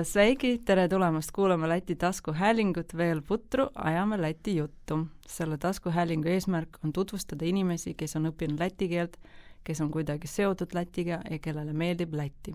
Sveiki, tere tulemast kuulama Läti taskuhäälingut veel putru, ajame Läti juttu. Selle taskuhäälingu eesmärk on tutvustada inimesi, kes on õppinud läti keelt, kes on kuidagi seotud Lätiga ja kellele meeldib Läti.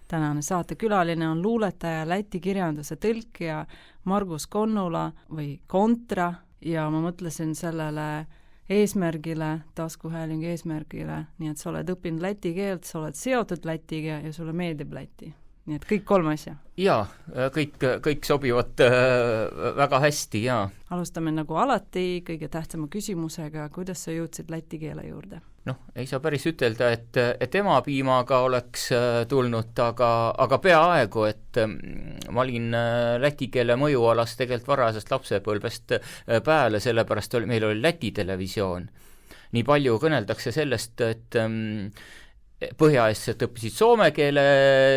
Tänane saatekülaline on luuletaja, läti kirjanduse tõlkija Margus Konnula või Kontra ja ma mõtlesin sellele eesmärgile, taskuhäälingu eesmärgile, nii et sa oled õppinud läti keelt, sa oled seotud Lätiga ja sulle meeldib Läti. Nii et kõik kolm asja. Jaa, kõik sobivad väga hästi, jaa. Alustame nagu alati kõige tähtsama küsimusega, kuidas sa jõudsid läti keele juurde? Ei saa päris ütelda, et emapiimaga oleks tulnud, aga peaaegu, et ma olin läti keele mõjualas tegelikult varasest lapsepõlvest pääle, sellepärast meil oli Läti televisioon. Nii palju kõneldakse sellest, et põhjaeestlased õppisid soome keele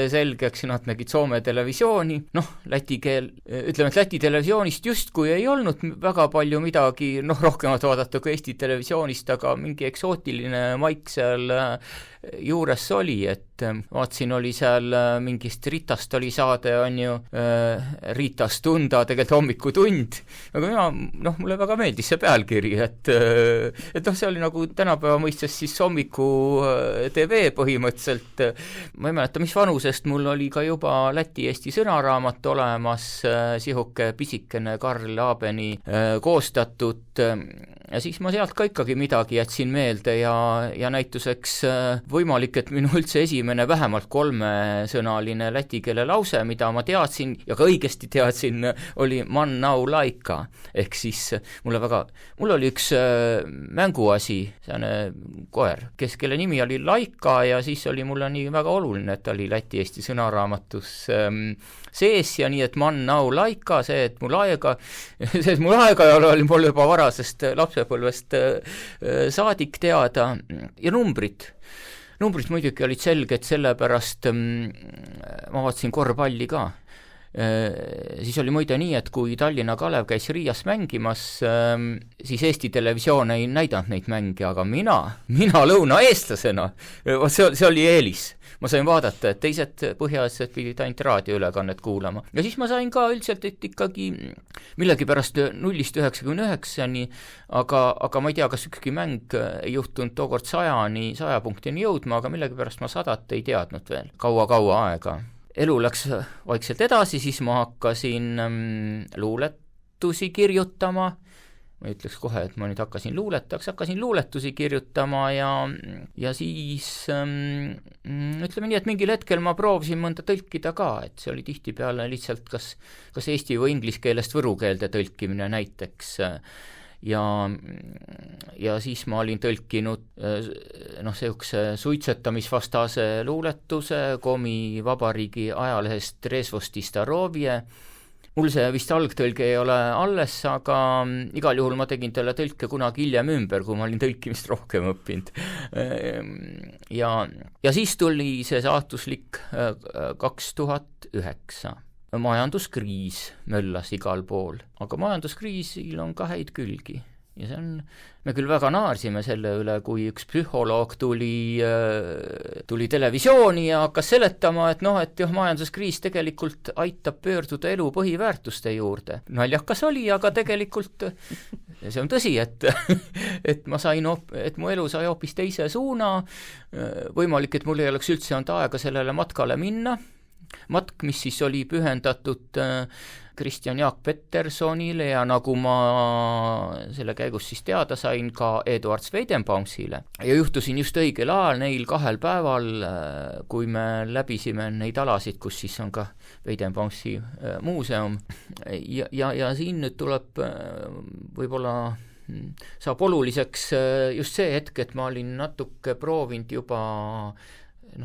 selgeks ja nad nägid Soome televisiooni. Läti keel, ütleme, et Läti televisioonist justkui ei olnud väga palju midagi, rohkemat vaadata kui Eesti televisioonist, aga mingi eksootiline maik seal juures oli, et vaatsin, oli seal mingist Ritast oli saade, on ju, Ritast tunda, tegelikult hommikutund, aga mulle väga meeldis see pealkiri, et see oli nagu tänapäeva mõistes siis hommiku TV põhimõtteliselt. Ma ei mäleta, mis vanusest mul oli ka juba läti-eesti sõnaraamat olemas, sihuke pisikene Karl Abeni koostatud ja siis ma sealt ka ikkagi midagi jätsin meelde ja näituseks võimalik, et minu üldse esimene vähemalt 3-sõnaline läti keele lause, mida ma teadsin ja ka õigesti teadsin, oli man nau laika. Ehk siis mul oli üks mänguasi, seane koer, kelle nimi oli Laika ja siis oli mulle nii väga oluline, et ta oli läti-eesti sõnaraamatus sees ja nii, et man nau laika, see, et mul aega oli mul juba varasest lapsepõlvest saadik teada ja numbrid muidugi olid selged, sellepärast ma vaatasin korvpalli ka. Siis oli muide nii, et kui Tallinna Kalev käis Riias mängimas, siis Eesti televisioon ei näidanud neid mänge, aga mina lõunaeestlasena, see oli eelis. Ma sain vaadata, et teised põhjaeestlased pidid ainult raadioülekannet kuulama. Ja siis ma sain ka üldiselt, et ikkagi millegipärast 0-99-ni, aga ma ei tea, kas ükski mäng ei juhtunud tookord 100 punktini jõudma, aga millegipärast ma 100 ei teadnud veel. Kaua aega. Elu läks vaikselt edasi, siis ma hakkasin luuletusi kirjutama. Ma ütleks kohe, et ma nüüd hakkasin luuletusi kirjutama ja siis ütleme nii, et mingil hetkel ma proovisin mõnda tõlkida ka, et see oli tihtipeale lihtsalt kas eesti või inglise keelest võru keelde tõlkimine näiteks. Ja siis ma olin tõlkinud sehukese suitsetamisvastase luuletuse Komi Vabariigi ajalehest Trezvosti Starovje. Mul see vist algtõlge ei ole alles, aga igal juhul ma tegin talle tõlke kunagi hiljem ümber, kui ma olin tõlkimist rohkem õppinud. Ja siis tuli see saatuslik 2009. Majanduskriis möllas igal pool, aga majanduskriisil on ka häid külgi. Ja me küll väga naarsime selle üle, kui üks psühholoog tuli televisiooni ja hakkas seletama, et majanduskriis tegelikult aitab pöörduda elu põhiväärtuste juurde. Naljakas oli, aga tegelikult see on tõsi, et ma sain, et mu elu sai hoopis teise suuna. Võimalik, et mul ei oleks üldse olnud aega sellele matkale minna. Matk, mis siis oli pühendatud Kristjan Jaak Petersonile ja nagu ma selle käigus siis teada sain ka Eduard Sveidenbaumsile. Ja juhtusin just õigel ajal neil 2 päeval, kui me läbisime neid alasid, kus siis on ka Sveidenbaumsi muuseum. Ja siin nüüd tuleb võib-olla saab oluliseks just see hetk, et ma olin natuke proovinud juba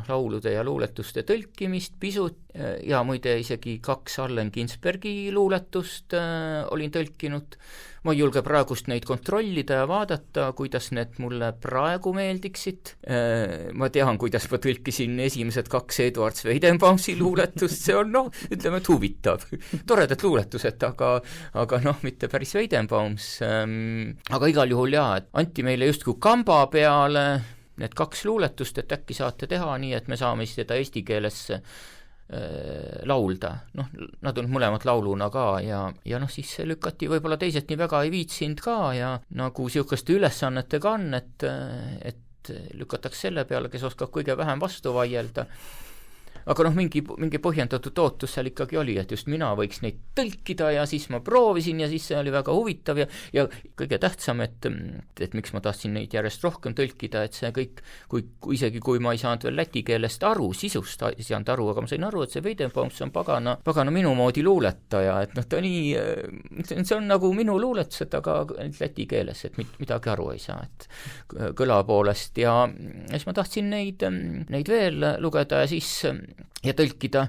laulude ja luuletuste tõlkimist pisut ja muide isegi 2 Allen Ginsbergi luuletust olin tõlkinud. Ma ei julge praegust neid kontrollida ja vaadata, kuidas need mulle praegu meeldiksid. Ma tean, kuidas ma tõlkisin esimesed 2 Eduard Sveidenbaumsi luuletust, see on ütleme, et huvitav. Toredad luuletused, aga mitte päris Sveidenbaums. Aga igal juhul et anti meile justkui kamba peale need 2 luuletust, et äkki saate teha nii, et me saame seda eesti keeles laulda. Noh, nad on mõlemad lauluna ka ja noh, siis lükati võib-olla teised nii väga ei viitsinud ka ja nagu niisuguste ülesannetega on, et lükatakse selle peale, kes oskab kõige vähem vastu vaielda. Aga noh, mingi põhjendatud ootus seal ikkagi oli, et just mina võiks neid tõlkida ja siis ma proovisin ja siis see oli väga huvitav ja kõige tähtsam, et miks ma tahtsin neid järjest rohkem tõlkida, et see kõik, isegi kui ma ei saanud veel läti keelest aru, sisust ei saanud aru, aga ma sain aru, et see Weidenbaums on pagana minu moodi luuletaja, et noh, ta nii, see on nagu minu luuletused, aga läti keeles, et midagi aru ei saa, et kõla poolest ja siis ma tahtsin neid veel lugeda ja siis ja tõlkida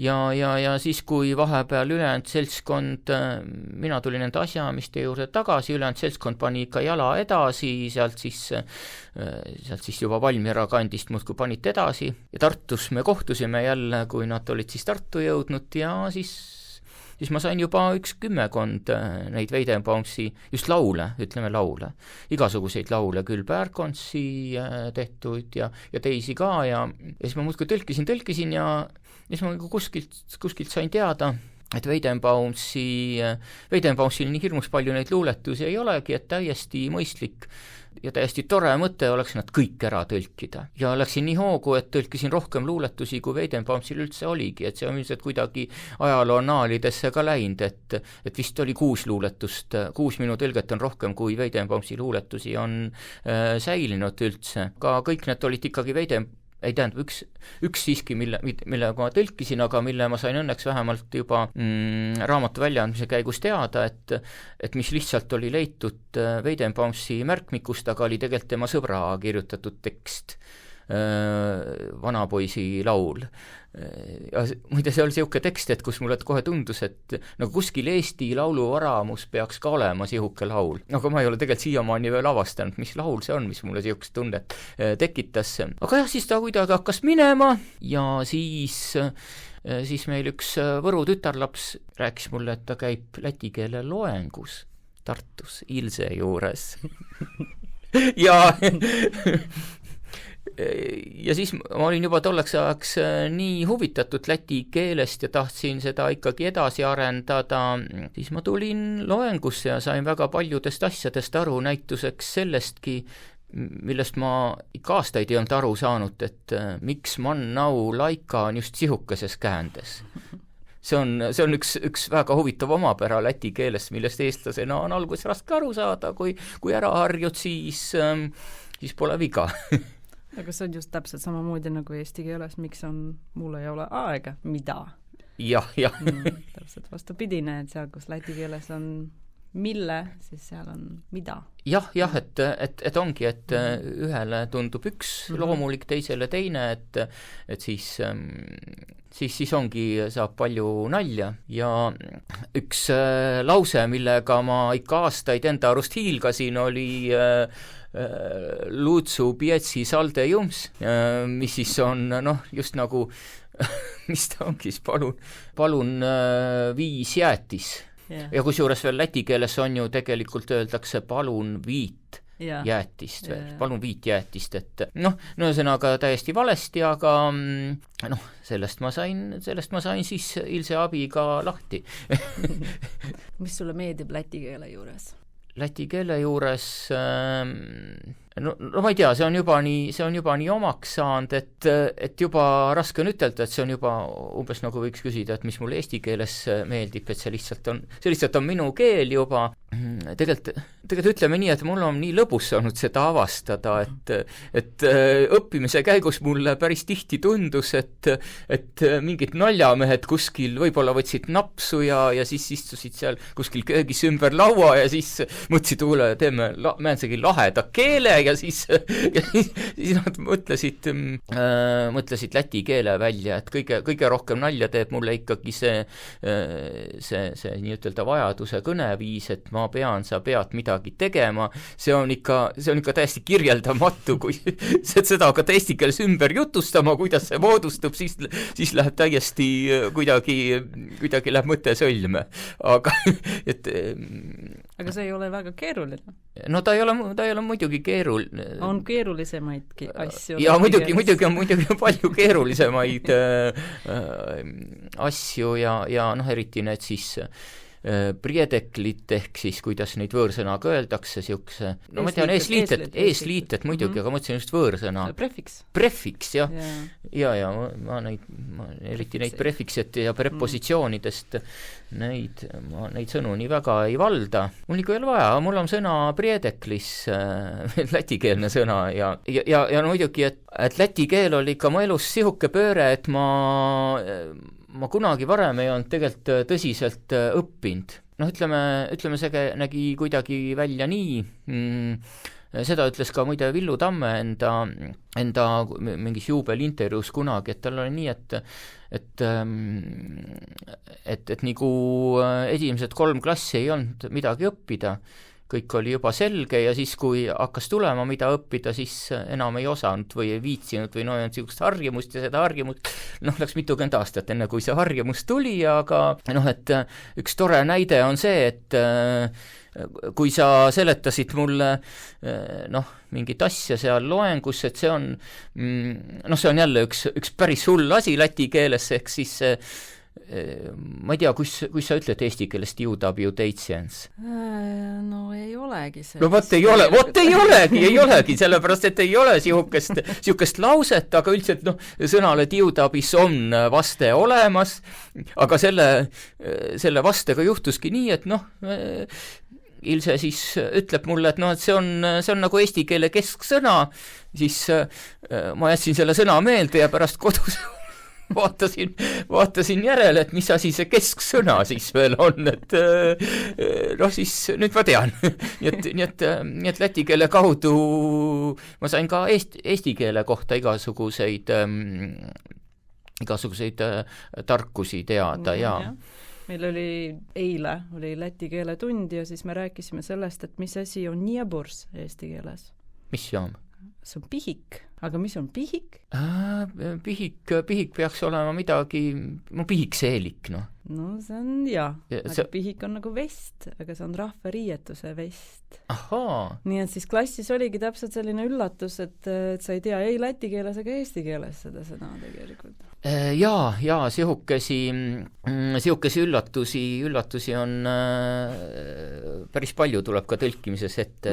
ja siis, kui vahepeal ülejäänud seltskond, mina tulin nende asjaamiste juurde tagasi, ülejäänud seltskond pani ikka jala edasi, sealt siis juba Valmiera kandist muudkui panid edasi ja Tartus me kohtusime jälle, kui nad olid siis Tartu jõudnud ja siis ma sain juba 10 neid Weidenbaumsi, just laule, ütleme laule, igasuguseid laule, küll Bergonsi tehtud ja teisi ka ja siis ma muudkui tõlkisin ja siis ma kuskilt sain teada, et Weidenbaumsil nii hirmus palju neid luuletusi ei olegi, et täiesti mõistlik ja täiesti tore mõte oleks nad kõik ära tõlkida. Ja läksin nii hoogu, et tõlkisin rohkem luuletusi, kui Weidenbaumsil üldse oligi, et see on ilmselt kuidagi ajaloonaalidesse ka läinud, et vist oli 6 luuletust, 6 minu tõlget on rohkem, kui Weidenbaumsi luuletusi on säilinud üldse. Ka kõik need olid ikkagi ei tähendab, üks siiski, millega ma tõlkisin, aga mille ma sain õnneks vähemalt juba raamatu väljaandmise käigus teada, et mis lihtsalt oli leitud Weidenbaumsi märkmikust, aga oli tegelikult tema sõbra kirjutatud tekst, vanapoisi laul. Ja muide, see oli siuke tekst, et kus mulle kohe tundus, et nagu kuskil Eesti lauluvaramus peaks ka olema siuke laul. Aga ma ei ole tegelikult siiamaani veel avastanud, mis laul see on, mis mulle siukest tunnet tekitas. Aga jah, siis ta kuidagi hakkas minema ja siis meil üks Võru tütarlaps rääkis mulle, et ta käib läti keele loengus Tartus Ilse juures. Ja siis ma olin juba tolleks ajaks nii huvitatud läti keelest ja tahtsin seda ikkagi edasi arendada, siis ma tulin loengusse ja sain väga paljudest asjadest aru, näituseks sellestki, millest ma ikka aastaid ei olnud aru saanud, et miks Mannau laika on just sihukeses käändes. See on üks väga huvitav omapära läti keeles, millest eestlasena on alguses raske aru saada, kui ära harjud, siis pole viga. Aga see on just täpselt samamoodi nagu eesti keeles, miks mul ei ole aega, mida? Jah. Täpselt vastupidine, et seal, kus läti keeles on mille, siis seal on mida. Jah, et ongi, et ühele tundub üks loomulik, teisele teine, et siis ongi, saab palju nalja ja üks lause, millega ma ikka aastaid enda arust hiilgasin, oli Lutsu Pietsi salde jums, mis siis on just nagu mis ta ongi siis, palun viis jäätis. Yeah. Ja kusjuures veel läti keeles on ju tegelikult öeldakse palun viit jäätist, palun viit jäätist, et ühesõnaga täiesti valesti, aga sellest ma sain siis Ilse abiga lahti. Mis sulle meeldib läti keele juures? Läti keele juures no ma ei tea, see on juba nii omaks saanud, et juba raske on ütelda, et see on juba umbes nagu võiks küsida, et mis mulle eesti keeles meeldib, et see lihtsalt on minu keel juba. Tegelikult ütleme nii, et mul on nii lõbus saanud seda avastada, et õppimise käigus mulle päris tihti tundus, et mingid naljamehed kuskil võib-olla võtsid napsu ja siis istusid seal kuskil köögis ümber laua ja siis mõtlesid, teeme määnsegi laheda keele ja siis nad mõtlesid läti keele välja, et kõige rohkem nalja teeb mulle ikkagi see nii ütelda vajaduse kõneviis, et ma pean, sa pead midagi tegema, see on ikka täiesti kirjeldamatu, kui seda hakata eesti keeles ümber jutustama, kuidas see moodustub, siis läheb täiesti kuidagi läheb mõte sõlme. aga see ei ole väga keeruline. No ta ei ole muidugi keeruline. On keerulisemaidki asju. Ja muidugi on palju keerulisemaid asju ja eriti need siis priedeklit ehk siis kuidas neid võõrsõnaga öeldakse, siukse, no ma tean, eesliitet muidugi, aga mõtlesin just võõrsõna. Prefiks, jah. Ja ma eriti neid prefiksete ja prepositsioonidest neid sõnu nii väga ei valda. Mul ikka ei ole vaja, mul on sõna priedeklis, lätikeelne sõna ja muidugi, et läti keel oli ikka mu elus sihuke pööre, et ma kunagi varem ei olnud tegelikult tõsiselt õppinud. Ütleme see nägi kuidagi välja nii, seda ütles ka muide Villu Tamme enda mingis juubelintervjuus kunagi, et tal oli nii, et nagu esimesed 3 klassi ei olnud midagi õppida, kõik oli juba selge ja siis, kui hakkas tulema, mida õppida, siis enam ei osanud või ei viitsinud või ei olnud siukest harjumust ja seda harjumust, läks mitukümmend aastat enne, kui see harjumus tuli, aga et üks tore näide on see, et kui sa seletasid mulle mingit asja seal loengus, et see on jälle üks päris hull asi läti keeles, ehk siis ma ei tea, kus sa ütled eesti keelest jõudabiudeitsjens? No ei olegi see. No ei olegi, sellepärast, et ei ole sihukest lauset, aga üldiselt sõnale jõudabis on vaste olemas, aga selle vastega juhtuski nii, et Ilse siis ütleb mulle, et see on nagu eesti keele kesksõna, siis ma jätsin selle sõna meelde ja pärast kodus vaatasin järele, et mis asi see kesksõna siis veel on, et siis nüüd ma tean. nii et läti keele kaudu ma sain ka eesti keele kohta igasuguseid tarkusi teada ja meil eile oli läti keele tund ja siis me rääkisime sellest, et mis asi on nieburs eesti keeles. Mis see on? See on pihik. Aga mis on pihik? Pihik peaks olema midagi, pihikseelik, No see on, aga pihik on nagu vest, aga see on rahvariietuse vest. Ahaa. Nii et siis klassis oligi täpselt selline üllatus, et sa ei tea ei läti keeles ega eesti keeles seda sõna tegelikult. Ja sihukesi üllatusi on päris palju tuleb ka tõlkimises ette,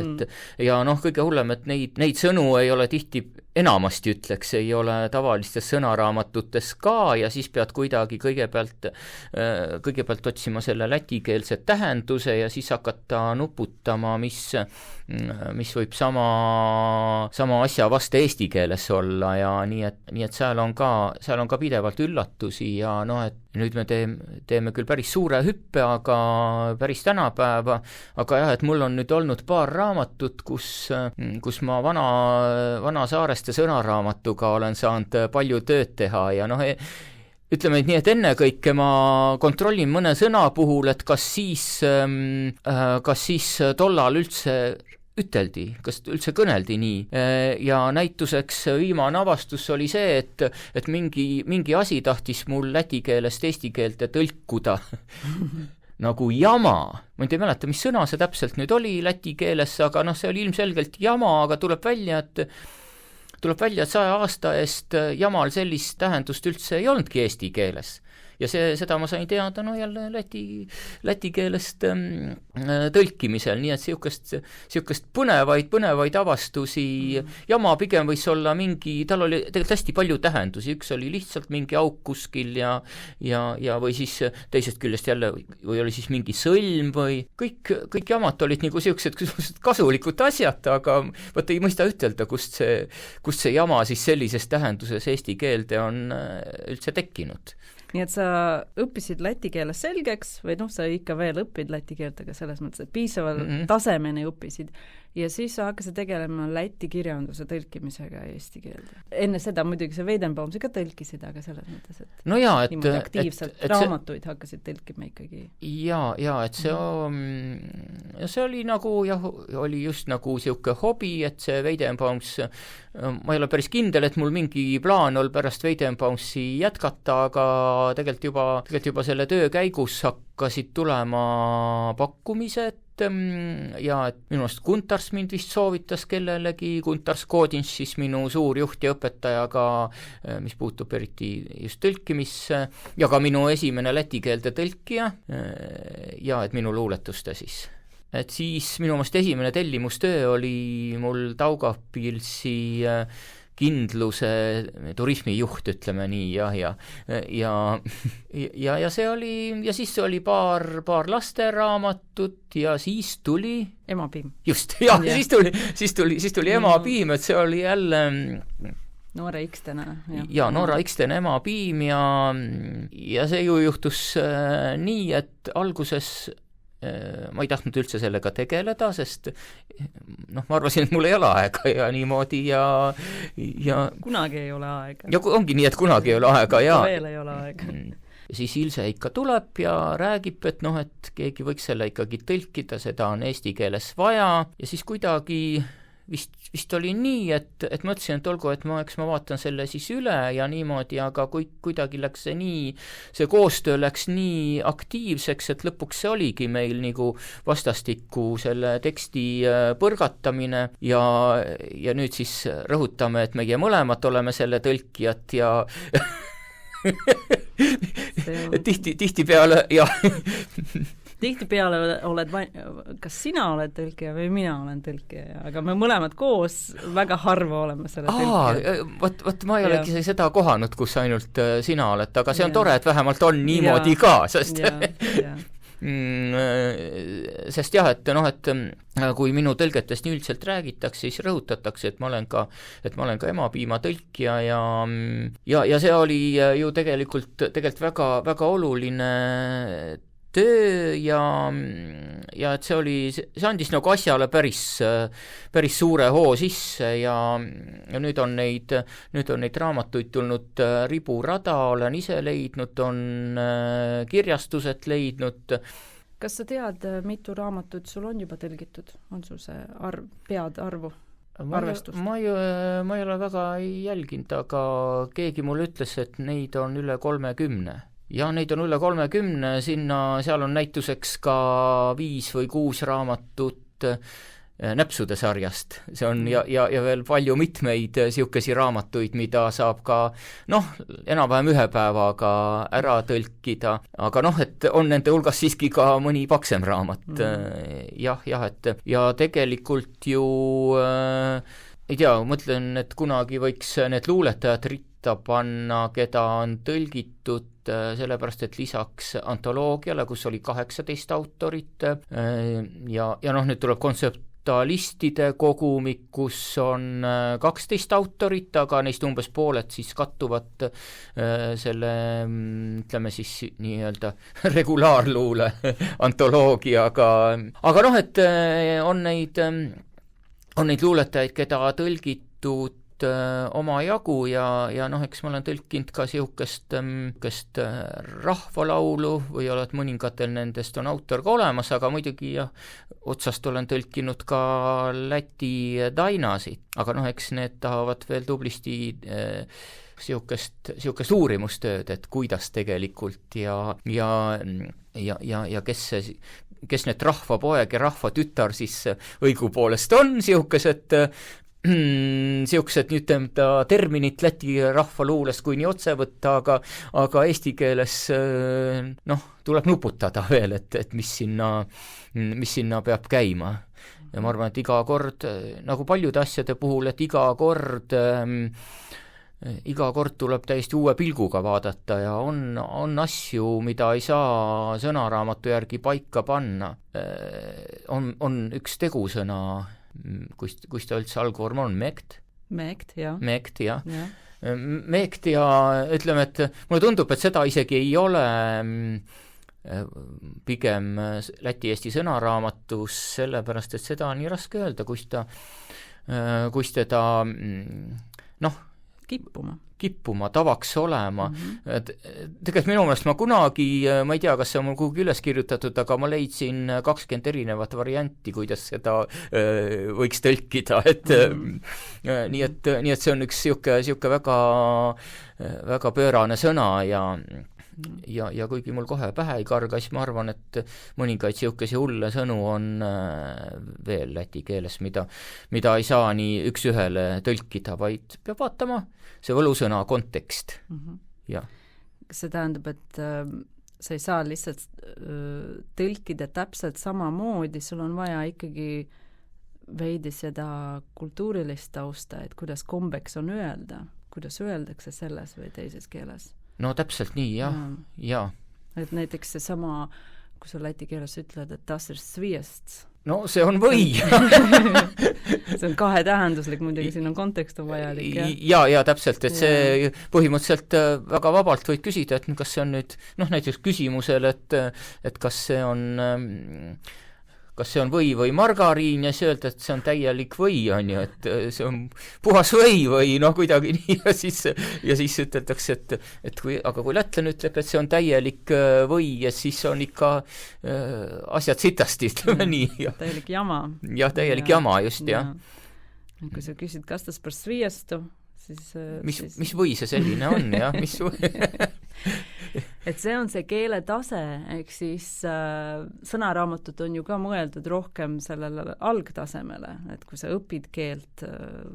ja kõige hullem, et neid sõnu ei ole tihti, enamasti ütleks, ei ole tavalistes sõnaraamatutes ka ja siis pead kuidagi kõigepealt otsima selle lätikeelse tähenduse ja siis hakata nuputama, mis võib sama asja vastu eesti keeles olla ja nii et seal on ka pidevalt üllatusi ja et nüüd me teeme küll päris suure hüppe, aga päris tänapäeva, aga jah, et mul on nüüd olnud paar raamatut, kus ma vana Saareste sõnaraamatuga olen saanud palju tööd teha ja ütleme nii, et ennekõike ma kontrollin mõne sõna puhul, et kas siis tollal üldse üteldi, kas üldse kõneldi nii. Ja näituseks viimane avastus oli see, et mingi asi tahtis mul läti keelest eesti keelde tõlkuda nagu jama. Ma ei mäleta, mis sõna see täpselt nüüd oli läti keeles, aga see oli ilmselgelt jama, aga tuleb välja, et 100 aasta eest jamal sellist tähendust üldse ei olnudki eesti keeles. Ja seda ma sain teada jälle läti keelest tõlkimisel, nii et sihukest põnevaid avastusi. Jama pigem võis olla tal oli tegelikult hästi palju tähendusi, üks oli lihtsalt mingi auk kuskil ja või siis teisest küljest jälle või oli siis mingi sõlm või kõik jamad olid nagu sihukesed kasulikud asjad, aga võt ei mõista ütelda, kust see jama siis sellises tähenduses eesti keelde on üldse tekkinud. Nii et sa õppisid läti keeles selgeks või sa ikka veel õpid läti keelt, aga selles mõttes, et piisaval tasemeni õppisid ja siis sa hakkasid tegelema läti kirjanduse tõlkimisega eesti keelde. Enne seda muidugi sa Weidenbaumsi ka tõlkisid, aga selles mõttes, et niimoodi aktiivselt raamatuid hakkasid tõlkima ikkagi. Ja et see oli nagu, oli just nagu sihuke hobi, et see Weidenbaums, ma ei ole päris kindel, et mul mingi plaan oli pärast Weidenbaumsi jätkata, aga tegelikult juba selle töö käigus hakkasid tulema pakkumised ja et minu arust Guntars mind vist soovitas kellelegi, Guntars Kodins siis minu suur juht ja õpetaja ka, mis puutub eriti just tõlkimisse, ja ka minu esimene läti keelde tõlkija, ja et minu luuletuste siis. Et siis minu meelest esimene tellimustöö oli mul Daugavpilsi kindluse turismijuht, ütleme nii, ja see oli, ja siis oli paar lasteraamatut ja siis tuli Emapiim. Just, jah, yeah. siis tuli Emapiim, et see oli jälle Noora Ikstena. Ja Noora Ikstena Emapiim ja see ju juhtus nii, et alguses ma ei tahtnud üldse sellega tegeleda, sest ma arvasin, et mul ei ole aega ja niimoodi ja kunagi ei ole aega. Ja ongi nii, et kunagi ei ole aega ja veel ei ole aega. Siis Ilse ikka tuleb ja räägib, et et keegi võiks selle ikkagi tõlkida, seda on eesti keeles vaja ja siis kuidagi vist oli nii, et mõtlesin, et olgu, et ma vaatan selle siis üle ja niimoodi, aga kuidagi läks see nii, see koostöö läks nii aktiivseks, et lõpuks see oligi meil nagu vastastikku selle teksti põrgatamine ja nüüd siis rõhutame, et meie mõlemad oleme selle tõlkijad ja tihtipeale ja tihtipeale oled, kas sina oled tõlkija või mina olen tõlkija, aga me mõlemad koos väga harva oleme selle tõlkija. Vot ma ei olegi seda kohanud, kus ainult sina oled, aga see on tore, et vähemalt on niimoodi ka, sest sest jah, et kui minu tõlgetest nii üldiselt räägitakse, siis rõhutatakse, et ma olen ka Emapiima tõlkija ja see oli ju tegelikult väga, väga oluline töö ja et see andis nagu asjale päris suure hoo sisse ja nüüd on neid raamatuid tulnud riburada, olen ise leidnud, on kirjastused leidnud. Kas sa tead, mitu raamatut sul on juba tõlgitud? On sul see arvu? Arvestust? Ma ei ole väga jälginud, aga keegi mulle ütles, et neid on üle 30. Ja neid on üle 30, seal on näituseks ka 5 või 6 raamatut näpsude sarjast. See on ja veel palju mitmeid siukesi raamatuid, mida saab ka enam-vähem ühe päevaga ära tõlkida, aga et on nende hulgas siiski ka mõni paksem raamat. Et ja tegelikult ju ei tea, mõtlen, et kunagi võiks need luuletajad ritta panna, keda on tõlgitud, sellepärast, et lisaks antoloogiale, kus oli 18 autorit ja nüüd tuleb kontseptualistide kogumik, kus on 12 autorit, aga neist umbes pooled siis kattuvad selle, ütleme siis nii-öelda regulaarluule antoloogiaga, aga et on neid luuletajaid, keda tõlgitud omajagu ja eks ma olen tõlkinud ka siukest rahvalaulu või oled mõningatel nendest on autor ka olemas, aga muidugi otsast olen tõlkinud ka Läti dainasid, aga eks need tahavad veel tublisti siukest uurimustööd, et kuidas tegelikult ja kes need rahvapoeg ja rahvatütar siis õigupoolest on, siuksed nüüd terminit Läti rahvaluules kui nii otse võtta, aga eesti keeles tuleb nuputada veel, et mis sinna peab käima. Ja ma arvan, et iga kord, nagu paljude asjade puhul, et iga kord tuleb täiesti uue pilguga vaadata ja on asju, mida ei saa sõnaraamatu järgi paika panna. On üks tegusõna, kus ta üldse algvorm on, mekt, jah. Mekt, ja ütleme, et mulle tundub, et seda isegi ei ole pigem läti-eesti sõnaraamatus, sellepärast, et seda on nii raske öelda, kus teda kippuma, tavaks olema. Tegelikult minu meelest ma kunagi, ma ei tea, kas see on mul kuhugi üles kirjutatud, aga ma leidsin 20 erinevat varianti, kuidas seda võiks tõlkida, nii et see on üks siuke väga, väga pöörane sõna ja ja kuigi mul kohe pähe ei karga, siis ma arvan, et mõningaid siukesi hulle sõnu on veel läti keeles, mida ei saa nii üks-ühele tõlkida, vaid peab vaatama see võlusõna kontekst. Ja. Kas see tähendab, et sa ei saa lihtsalt tõlkida täpselt samamoodi, sul on vaja ikkagi veidi seda kultuurilist tausta, et kuidas kombeks on öelda, kuidas öeldakse selles või teises keeles? No täpselt nii, jah. Et näiteks see sama, kui sa läti keeles ütled, et das ist sviest. No see on või. See on kahetähenduslik, muidugi siin on kontekst on vajalik. Ja täpselt, et see põhimõtteliselt väga vabalt võid küsida, et kas see on nüüd, näiteks küsimusel, et kas see on või margariin ja siis öelda, et see on täielik või, on ju, et see on puhas või kuidagi nii ja siis üteldakse, et kui lätlane ütleb, et see on täielik või ja siis on ikka asjad sitasti, ütleme nii. Täielik jama. Jah, täielik jama, just, jah. Kui sa küsid, kas tas par sviestu, siis... Mis või see selline on, jah? Mis või? Et see on see keeletase, ehk siis sõnaraamatut on ju ka mõeldud rohkem sellele algtasemele, et kui sa õpid keelt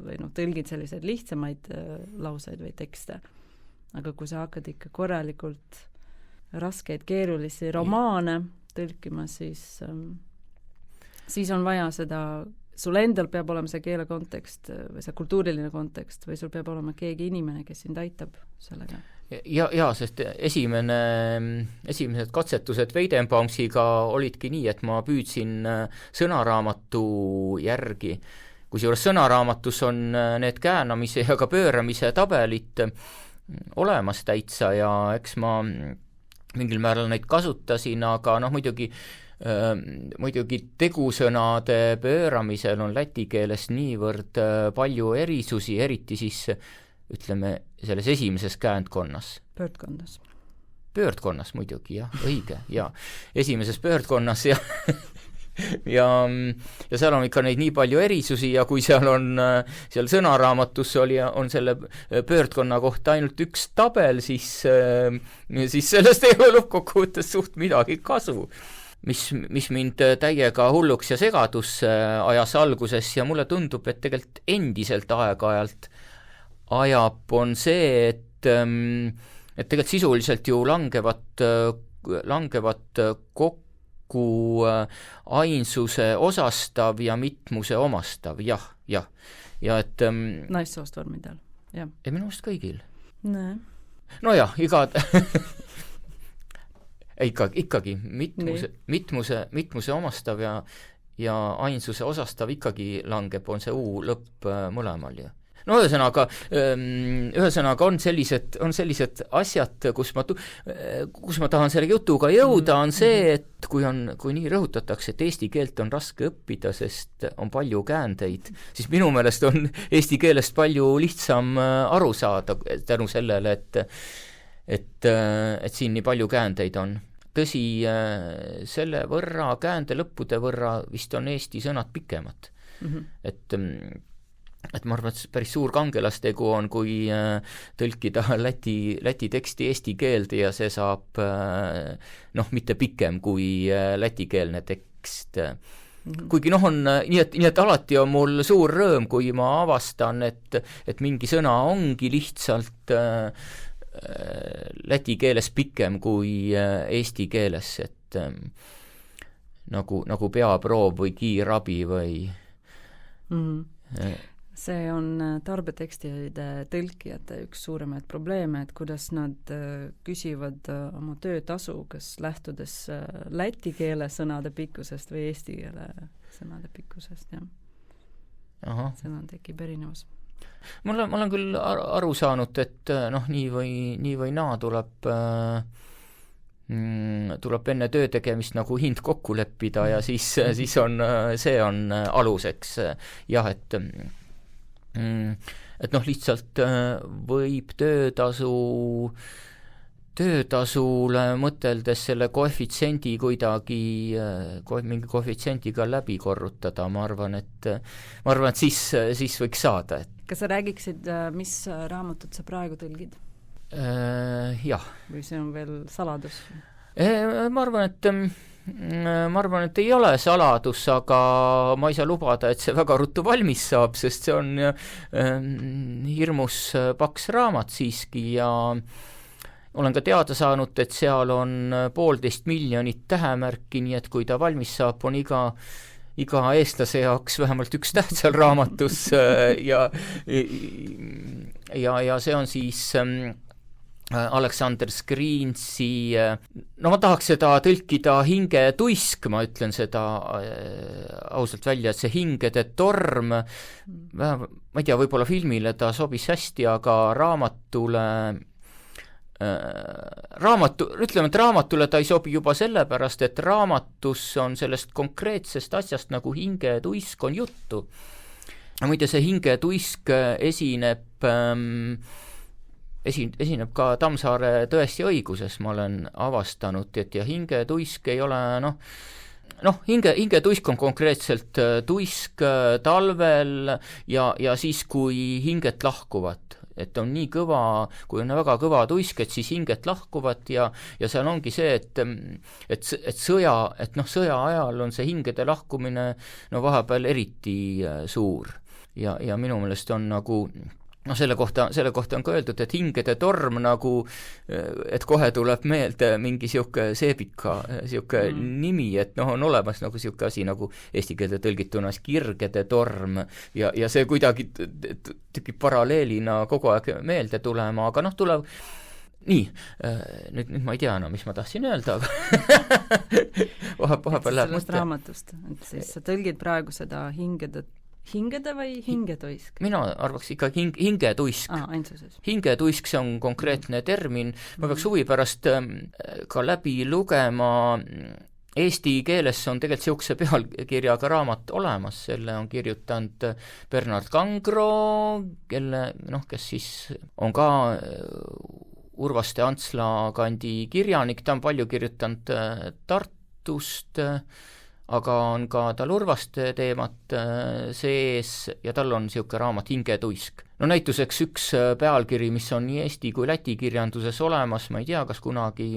või tõlgid selliseid lihtsamaid lauseid või tekste, aga kui sa hakkad ikka korralikult raskeid, keerulisi romaane tõlkima, siis on vaja seda, sul endal peab olema see keele kontekst või see kultuuriline kontekst või sul peab olema keegi inimene, kes sind aitab sellega. Ja, sest esimesed katsetused Weidenbaumsiga olidki nii, et ma püüdsin sõnaraamatu järgi. Kusjuures sõnaraamatus on need käänamise ja ka pööramise tabelid olemas täitsa ja eks ma mingil määral neid kasutasin, aga muidugi tegusõnade pööramisel on läti keeles niivõrd palju erisusi, eriti siis ütleme selles esimeses käändkonnas. Pöördkonnas muidugi, jah, õige, ja esimeses pöördkonnas ja seal on ikka neid nii palju erisusi ja kui seal sõnaraamatus on selle pöördkonna kohta ainult üks tabel, siis sellest ei ole lõppkokkuvõttes suht midagi kasu. Mis mind täiega hulluks ja segadusse ajas alguses ja mulle tundub, et tegelikult endiselt aeg-ajalt ajab on see, et tegelikult sisuliselt ju langevad kokku ainsuse osastav ja mitmuse omastav, jah. Ja et naissoost vormidel, jah. Ja minu arust kõigil. Nojah, ikkagi mitmuse omastav ja ainsuse osastav ikkagi langeb, on see U lõpp mõlemal ja ühesõnaga on sellised asjad, kus ma tahan selle jutuga jõuda, on see, et kui nii rõhutatakse, et eesti keelt on raske õppida, sest on palju käändeid, siis minu meelest on eesti keelest palju lihtsam aru saada tänu sellele, et siin nii palju käändeid on. Tõsi, selle võrra, käände lõppude võrra vist on eesti sõnad pikemad. Et ma arvan, et päris suur kangelastegu on, kui tõlkida läti teksti eesti keelde ja see saab mitte pikem kui lätikeelne tekst. Kuigi on nii, et alati on mul suur rõõm, kui ma avastan, et mingi sõna ongi lihtsalt läti keeles pikem kui eesti keeles, et nagu peaproov või kiirabi või See on tarbetekstide tõlkijate üks suuremaid probleeme, et kuidas nad küsivad oma töötasu, kas lähtudes läti keele sõnade pikkusest või eesti keele sõnade pikkusest, jah. Seda tekib erinevus. Ma olen küll aru saanud, et nii või naa tuleb enne töö tegemist nagu hind kokku leppida ja siis see on aluseks. Jah, et lihtsalt võib töötasule mõteldes selle koefitsiendi kuidagi mingi koefitsiendiga läbi korrutada, ma arvan, et siis võiks saada. Kas sa räägiksid, mis raamatut sa praegu tõlgid? Jah. Või see on veel saladus? Ma arvan, et ei ole saladus, aga ma ei saa lubada, et see väga ruttu valmis saab, sest see on hirmus paks raamat siiski ja olen ka teada saanud, et seal on 1,5 miljonit tähemärki, nii et kui ta valmis saab, on iga eestlase jaoks vähemalt üks täht seal raamatus ja see on siis Alexander Screensi, no ma tahaks seda tõlkida hingetuisk, ma ütlen seda ausalt välja, et see hingede torm, ma ei tea, võib-olla filmile ta sobis hästi, aga ütleme, et raamatule ta ei sobi juba sellepärast, et raamatus on sellest konkreetsest asjast nagu hingetuisk on juttu. Muide, see hingetuisk esineb ka Tammsaare Tõest ja õiguses, ma olen avastanud, et ja hingetuisk ei ole, hingetuisk on konkreetselt tuisk talvel ja siis, kui hinget lahkuvad. Et on nii kõva, kui on väga kõva tuisk, et siis hinget lahkuvad ja seal ongi see, et sõja ajal on see hingede lahkumine vahepeal eriti suur. Ja minu meelest on nagu selle kohta on ka öeldud, et hingede torm nagu, et kohe tuleb meelde mingi siuke seebika siuke nimi, et on olemas nagu siuke asi nagu eesti keelde tõlgituna kirgede torm ja see kuidagi tükib paralleelina kogu aeg meelde tulema, aga tuleb nii, nüüd ma ei tea mis ma tahtsin öelda, aga vahepeal läheb sellest raamatust, et siis sa tõlgid praegu seda hingede või hingetuisk? Mina arvaks ikka hingetuisk. Ainsuses. Hingetuisk, see on konkreetne termin. Ma peaks huvi pärast ka läbi lugema. Eesti keeles on tegelikult siukse pealkirjaga raamat olemas. Selle on kirjutanud Bernard Kangro, kes siis on ka Urvaste Antsla kandi kirjanik. Ta on palju kirjutanud Tartust, aga on ka tal Urvaste teemat sees ja tal on siuke raamat Hingetuisk. Näituseks üks pealkiri, mis on nii eesti kui läti kirjanduses olemas, ma ei tea, kas kunagi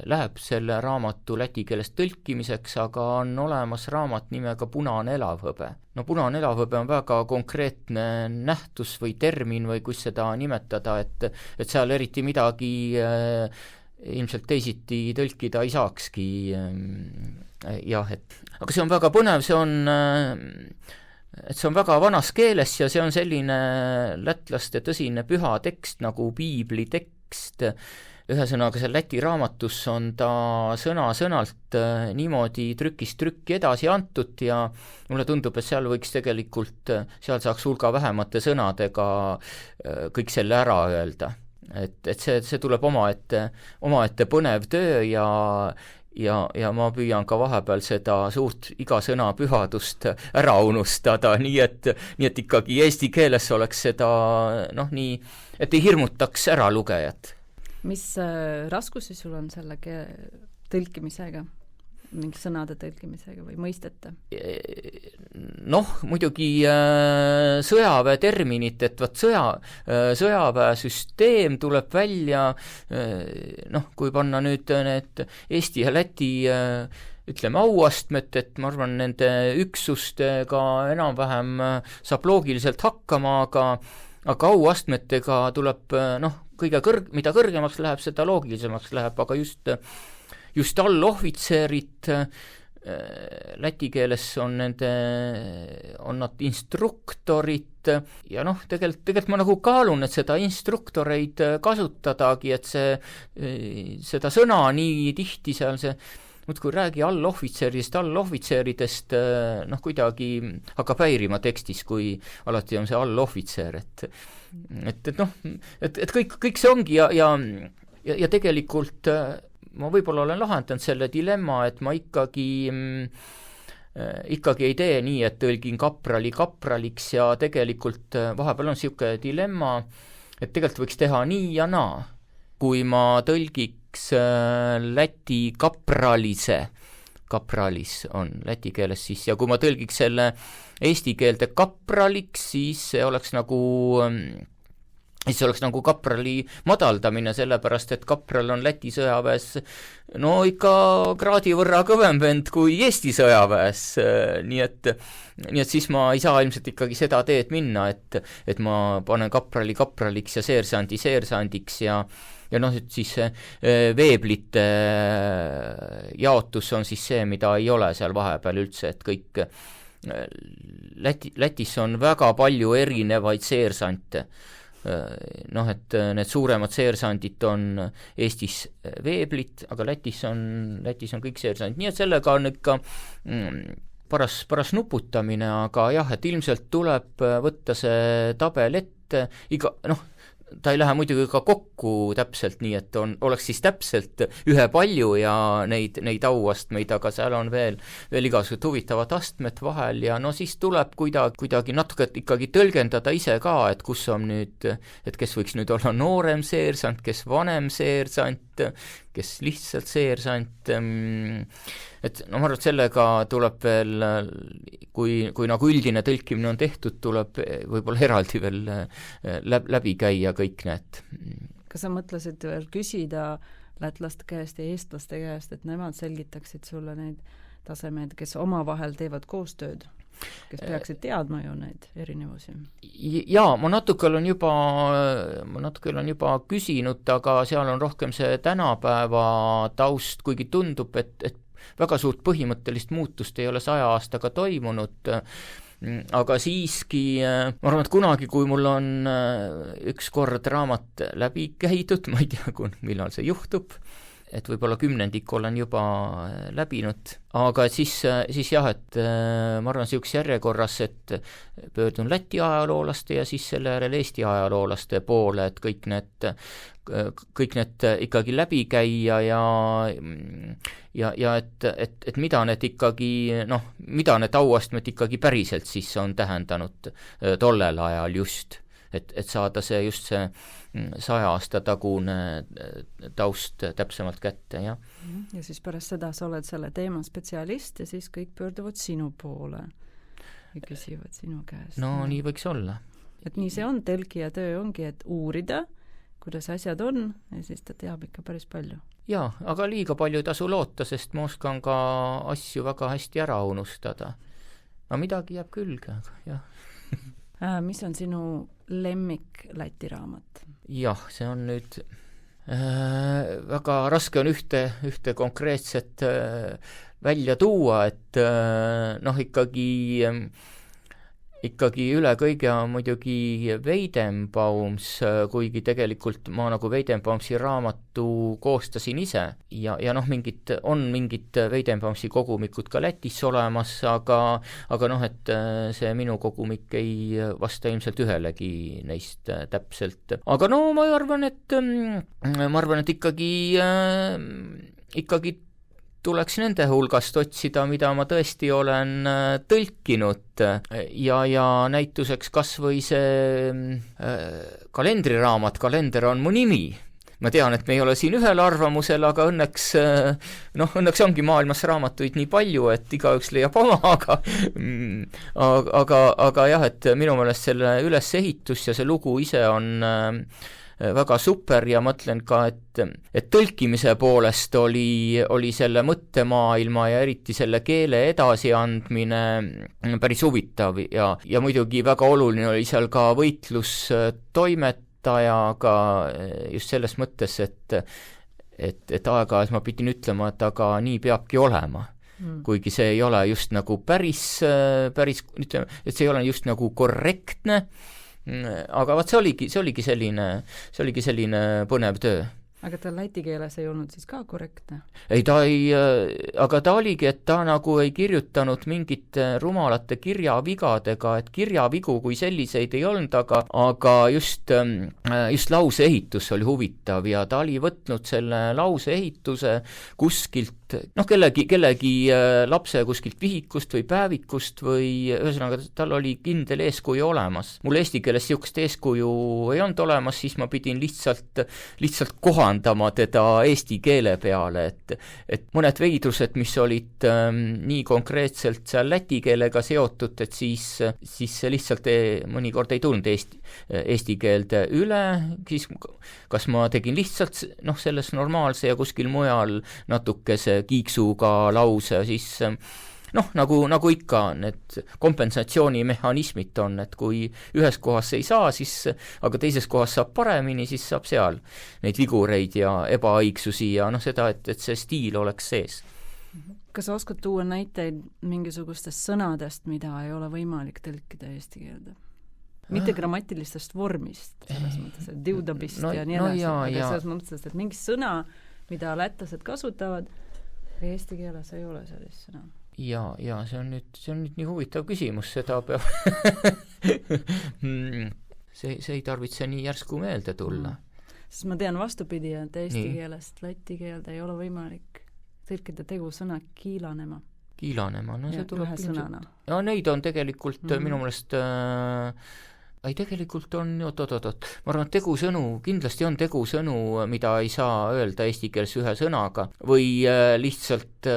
läheb selle raamatu läti keelest tõlkimiseks, aga on olemas raamat nimega Punane elavhõbe. Punane elavhõbe on väga konkreetne nähtus või termin või kus seda nimetada, et seal eriti midagi ilmselt teisiti tõlkida ei saakski. Jah, aga see on väga põnev, see on väga vanas keeles ja see on selline lätlaste tõsine püha tekst nagu piibli tekst. Ühesõnaga, see Läti raamatus on ta sõna-sõnalt niimoodi trükist trükki edasi antud ja mulle tundub, et seal võiks tegelikult, seal saaks hulga vähemate sõnadega kõik selle ära öelda. Et see tuleb omaette põnev töö ja ma püüan ka vahepeal seda suurt iga sõna pühadust ära unustada, nii et ikkagi eesti keeles oleks seda nii, et ei hirmutaks ära lugejat. Mis raskusi sul on selle tõlkimisega? Mingi sõnade tõlkimisega või mõistete? Muidugi sõjaväe terminit, et sõjaväesüsteem tuleb välja, kui panna nüüd need Eesti ja Läti ütleme auastmed, et ma arvan, nende üksustega enam-vähem saab loogiliselt hakkama, aga auastmetega tuleb, mida kõrgemaks läheb, seda loogilisemaks läheb, aga just allohvitserid, läti keeles on nad instruktorid ja tegelikult ma nagu kaalun, et seda instruktoreid kasutadagi, et seda sõna nii tihti seal kui räägi allohvitseridest, kuidagi hakkab häirima tekstis, kui alati on see allohvitser, et kõik see ongi ja tegelikult ma võib-olla olen lahendanud selle dilemma, et ma ikkagi ei tee nii, et tõlgin kapraliks ja tegelikult vahepeal on siuke dilemma, et tegelikult võiks teha nii ja naa. Kui ma tõlgiks läti kapralis on läti keeles siis, ja kui ma tõlgiks selle eesti keelde kapraliks, siis see oleks nagu siis oleks nagu kaprali madaldamine, sellepärast et kapral on Läti sõjaväes no ikka kraadi võrra kõvem vend kui Eesti sõjaväes, nii et siis ma ei saa ilmselt ikkagi seda teed minna, et ma panen kaprali kapraliks ja seersandi seersandiks ja noh, et siis veeblite jaotus on siis see, mida ei ole seal vahepeal üldse, et kõik Lätis on väga palju erinevaid seersante. Noh, et need suuremad seersandid on Eestis veeblid, aga Lätis on kõik seersandid, nii et sellega on ikka paras nuputamine, aga jah, et ilmselt tuleb võtta see tabel ette, ta ei lähe muidugi ka kokku täpselt nii, et oleks siis täpselt ühepalju ja neid auastmeid, aga seal on veel igasugused huvitavad astmed vahel ja no siis tuleb kuidagi natuke ikkagi tõlgendada ise ka, et kus on nüüd, et kes võiks nüüd olla noorem seersant, kes vanem seersant, kes lihtsalt seersant, et no ma arvan, et sellega tuleb veel, kui nagu üldine tõlkimine on tehtud, tuleb võib-olla eraldi veel läbi käia kõik need. Kas sa mõtlesid veel küsida lätlaste käest ja eestlaste käest, et nemad selgitaksid sulle neid tasemeid, kes omavahel teevad koostööd, kes peaksid teadma ju neid erinevusi? Jaa, ma natuke olen juba küsinud, aga seal on rohkem see tänapäeva taust, kuigi tundub, et väga suurt põhimõttelist muutust ei ole 100 aastaga toimunud, aga siiski ma arvan, et kunagi, kui mul on üks kord raamat läbi käidud, ma ei tea, millal see juhtub, et võib-olla 10 olen juba läbinud, aga siis jah, et ma arvan niisuguse järjekorras, et pöördun Läti ajaloolaste ja siis selle järel Eesti ajaloolaste poole, et kõik need ikkagi läbi käia ja et mida need ikkagi, mida need auastmed ikkagi päriselt siis on tähendanud tollel ajal just. Et saada just see 100 aasta tagune taust täpsemalt kätte, jah. Ja siis pärast seda sa oled selle teema spetsialist ja siis kõik pöörduvad sinu poole ja küsivad sinu käest. No nii võiks olla. Et nii see on, tõlkija töö ongi, et uurida, kuidas asjad on ja siis ta teab ikka päris palju. Jaa, aga liiga palju ei tasu loota, sest ma oskan ka asju väga hästi ära unustada. No midagi jääb külge, jah. Mis on sinu lemmik Läti raamat? Jah, see on nüüd väga raske on ühte konkreetset välja tuua, et ikkagi üle kõige on muidugi Weidenbaums, kuigi tegelikult ma nagu Weidenbaumsi raamatu koostasin ise ja mingid Weidenbaumsi kogumikud ka Lätis olemas, aga et see minu kogumik ei vasta ilmselt ühelegi neist täpselt. Aga ma arvan, et ikkagi tuleks nende hulgast otsida, mida ma tõesti olen tõlkinud ja näituseks kas või see kalendriraamat, kalender on mu nimi. Ma tean, et me ei ole siin ühel arvamusel, aga õnneks ongi maailmas raamatuid nii palju, et igaüks leiab oma, aga jah, et minu meelest selle ülesehitus ja see lugu ise on väga super ja mõtlen ka, et tõlkimise poolest oli selle mõttemaailma ja eriti selle keele edasiandmine päris huvitav ja muidugi väga oluline oli seal ka võitlus toimetajaga just selles mõttes, et aeg-ajalt ma pidin ütlema, et aga nii peabki olema. Kuigi see ei ole just nagu päris, ütleme, et see ei ole just nagu korrektne, aga see oligi selline põnev töö. Aga ta läti keeles ei olnud siis ka korrektne? Ei, aga ta oligi, et ta nagu ei kirjutanud mingite rumalate kirjavigadega, et kirjavigu kui selliseid ei olnud, aga just lause ehitus oli huvitav ja ta oli võtnud selle lause ehituse kuskilt kellegi lapse kuskilt vihikust või päevikust või ühesõnaga tal oli kindel eeskuju olemas. Mul eesti keeles niisugust eeskuju ei olnud olemas, siis ma pidin lihtsalt kohandama teda eesti keele peale, et mõned veidrused, mis olid nii konkreetselt seal läti keelega seotud, et siis see lihtsalt mõnikord ei tulnud eesti keelde üle, siis kas ma tegin lihtsalt selles normaalse ja kuskil mujal natukese kiiksuga lause, siis nagu ikka need kompensatsioonimehhanismid on, et kui ühes kohas ei saa, siis aga teises kohas saab paremini, siis saab seal neid vigureid ja ebaõigsusi ja seda, et see stiil oleks sees. Kas sa oskad tuua näiteid mingisugustest sõnadest, mida ei ole võimalik tõlkida eesti keelde? Mitte grammatilistest vormist, selles mõttes, et diudabist ja nii edasi, aga selles mõttes, et mingi sõna, mida lätlased kasutavad, eesti keeles ei ole sellist sõna. Ja see on nüüd nii huvitav küsimus, seda peab see ei tarvitse nii järsku meelde tulla. Sest ma tean vastupidi, et eesti keelest läti keelde ei ole võimalik tõlkida tegusõna kiilanema. Kiilanema, see tuleb ühe sõnana. Ja neid on tegelikult minu meelest tegelikult on, ma arvan, et tegusõnu, kindlasti on tegusõnu, mida ei saa öelda eesti keeles ühe sõnaga või lihtsalt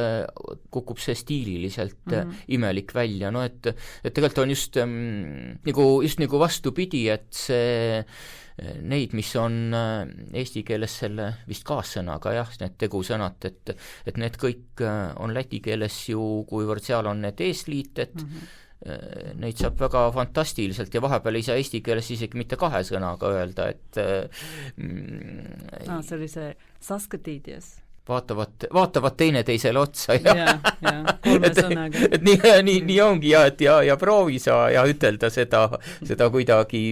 kukub see stiililiselt imelik välja, et tegelikult on just nagu vastupidi, et see neid, mis on eesti keeles selle vist kaassõnaga, need tegusõnad, et need kõik on läti keeles ju, kuivõrd seal on need eesliited, neid saab väga fantastiliselt ja vahepeal ei saa eesti keeles isegi mitte kahe sõnaga öelda, et see oli see saskatiidias. Vaatavad teineteisele otsa ja kolme sõnaga. Et nii ongi ja proovi sa ja ütelda seda kuidagi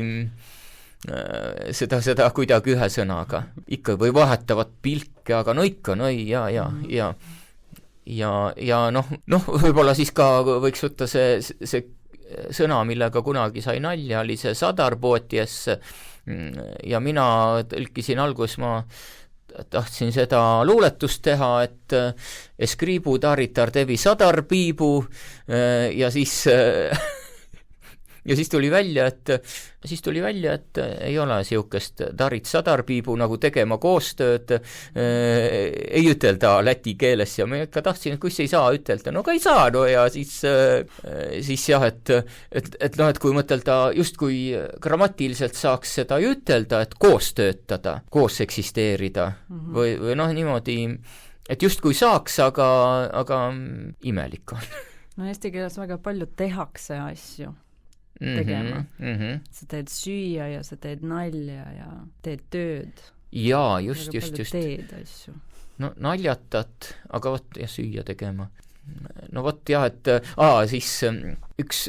seda kuidagi ühe sõnaga. Ikka või vahetavad pilke, aga ja võib-olla siis ka võiks võtta see sõna, millega kunagi sai nalja, oli see sadarpooties ja mina tõlkisin alguses, ma tahtsin seda luuletust teha, et escribu taritar tevi sadarpiibu ja siis tuli välja, et ei ole siukest tarit sadarpiibu nagu tegema koostööd, ei ütelda läti keeles ja ma ikka tahtsin, et kus ei saa ütelda, ka ei saa, ja siis jah, et kui mõtelda justkui grammatiliselt saaks seda ju ütelda, et koos töötada, koos eksisteerida või niimoodi, et justkui saaks, aga imelik on. Eesti keeles väga palju tehakse asju tegema. Sa teed süüa ja sa teed nalja ja teed tööd. Jaa, just. Teed asju. Naljatad, aga ja süüa tegema. Et siis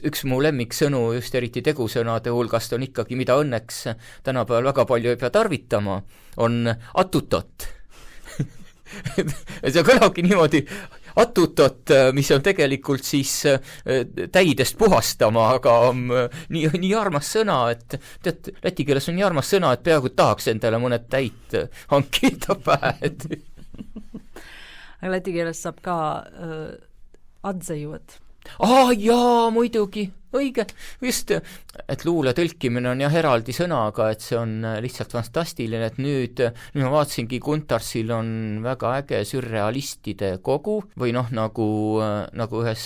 üks mu lemmiksõnu just eriti tegusõnade hulgast on ikkagi, mida õnneks tänapäeval väga palju ei pea tarvitama, on atutot. See kõlabki niimoodi atutot, mis on tegelikult siis täidest puhastama, aga nii armas sõna, et tead, läti keeles on nii armas sõna, et peaaegu tahaks endale mõned täit hankida pähe. Aga läti keeles saab ka adzejuot. Jaa, muidugi, õige, just, et luule tõlkimine on jah eraldi sõnaga, et see on lihtsalt fantastiline, et nüüd ma vaatasingi, Guntarsil on väga äge sürrealistide kogu või nagu ühes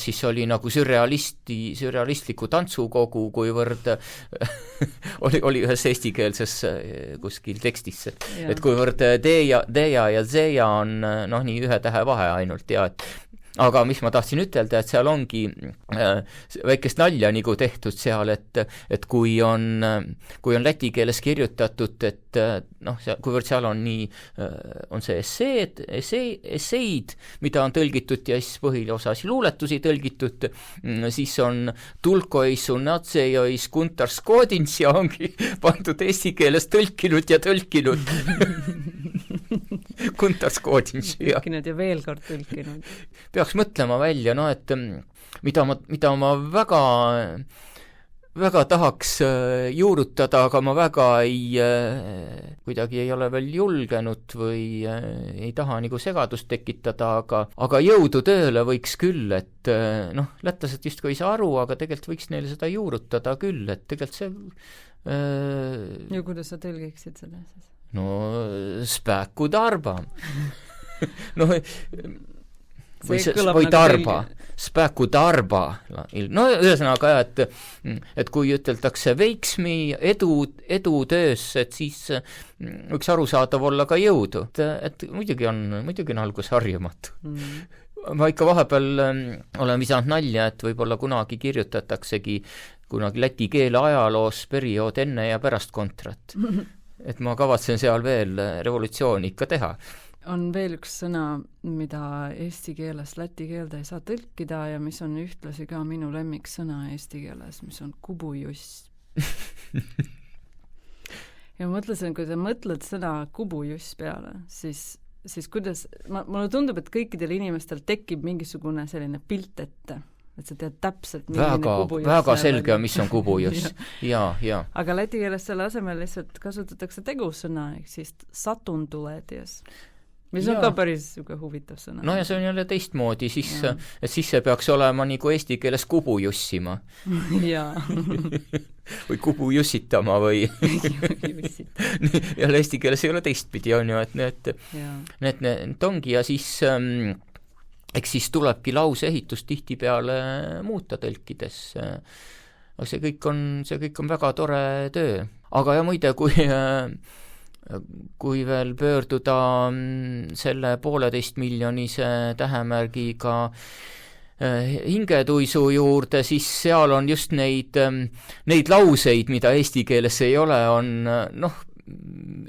siis oli nagu sürrealistliku tantsukogu, kuivõrd oli ühes eestikeelses kuskil tekstis, et kuivõrd Deja ja Zeja on nii ühe tähe vahe ainult ja aga mis ma tahtsin ütelda, et seal ongi väikest nalja nagu tehtud seal, et kui on läti keeles kirjutatud, et kuivõrd seal on on see esseid, mida on tõlgitud ja siis põhiosas luuletusi tõlgitud, siis on tulkois unatsejois kuntars koodins ja ongi pandud eesti keeles tõlkinud kuntars koodins. Tõlkinud ja veel kord tõlkinud. Peaks mõtlema välja, et mida ma väga tahaks juurutada, aga ma väga kuidagi ei ole veel julgenud või ei taha nagu segadust tekitada, aga jõudu tööle võiks küll, et noh, lätlased justkui ei saa aru, aga tegelikult võiks neile seda juurutada küll, et tegelikult see ja kuidas sa tõlgiksid seda siis? No spääku tarba. Noh, või tarba, spääku tarba. No ühesõnaga jah, et kui üteldakse veiksmi edu töös, et siis võiks arusaadav olla ka jõudu. Et muidugi on algus harjumatu. Ma ikka vahepeal olen visanud nalja, et võib-olla kunagi kirjutataksegi kunagi läti keele ajaloos periood enne ja pärast kontrat. Et ma kavatsen seal veel revolutsiooni ikka teha. On veel üks sõna, mida eesti keeles läti keelde ei saa tõlkida ja mis on ühtlasi ka minu lemmiksõna eesti keeles, mis on kubujuss. Ja mõtlesin, kui sa mõtled sõna kubujuss peale, siis kuidas, mulle tundub, et kõikidel inimestel tekib mingisugune selline pilt ette, et sa tead täpselt, milline kubujuss. Väga selge, mis on kubujuss. ja. Aga läti keeles selle asemel lihtsalt kasutatakse tegusõna, ehk siis satunduledies. Mis on ka päris huvitav sõna. No ja see on jälle teistmoodi, et siis see peaks olema nagu eesti keeles kubujussima. Jaa. Või kubujussitama või jälle eesti keeles ei ole teistpidi, on ju, et need ongi ja siis eks siis tulebki lauseehitus tihtipeale muuta tõlkides. See kõik on väga tore töö. Aga ja muide, kui veel pöörduda selle 1,5 miljonise tähemärgiga hingetuisu juurde, siis seal on just neid lauseid, mida eesti keeles ei ole, on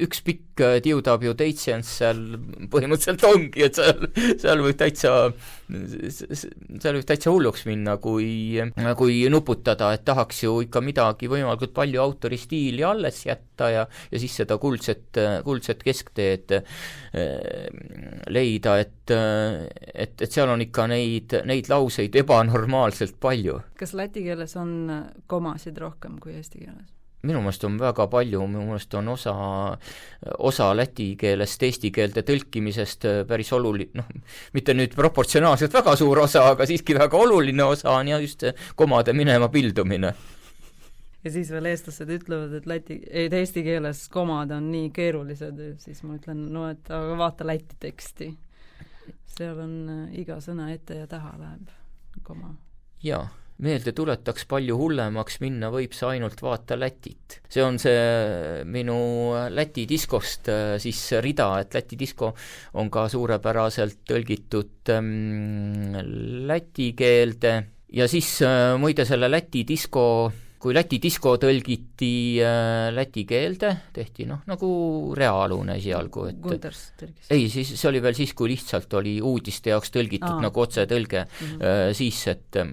üks pikk tiudab ju teitsjens seal põhimõtteliselt ongi, et seal võib täitsa hulluks minna, kui nuputada, et tahaks ju ikka midagi võimalikult palju autori stiili alles jätta ja siis seda kuldset keskteed leida, et seal on ikka neid lauseid ebanormaalselt palju. Kas läti keeles on komasid rohkem kui eesti keeles? Minu meelest on väga palju, minu meelest on osa läti keelest eesti keelde tõlkimisest päris oluline, mitte nüüd proportsionaalselt väga suur osa, aga siiski väga oluline osa on ja just komade minema pildumine. Ja siis veel eestlased ütlevad, et eesti keeles komad on nii keerulised, siis ma ütlen, et aga vaata läti teksti. Seal on iga sõna ette ja taha läheb koma. Jaa. Meelde tuletaks palju hullemaks minna võib see ainult vaata Lätit. See on see minu Läti diskost siis rida, et Läti disko on ka suurepäraselt tõlgitud läti keelde ja siis muide selle Läti disko, kui Läti disko tõlgiti läti keelde, tehti nagu reaalune esialgu. Gunters tõlgis? Ei, siis see oli veel siis, kui lihtsalt oli uudiste jaoks tõlgitud nagu otsetõlge, siis, et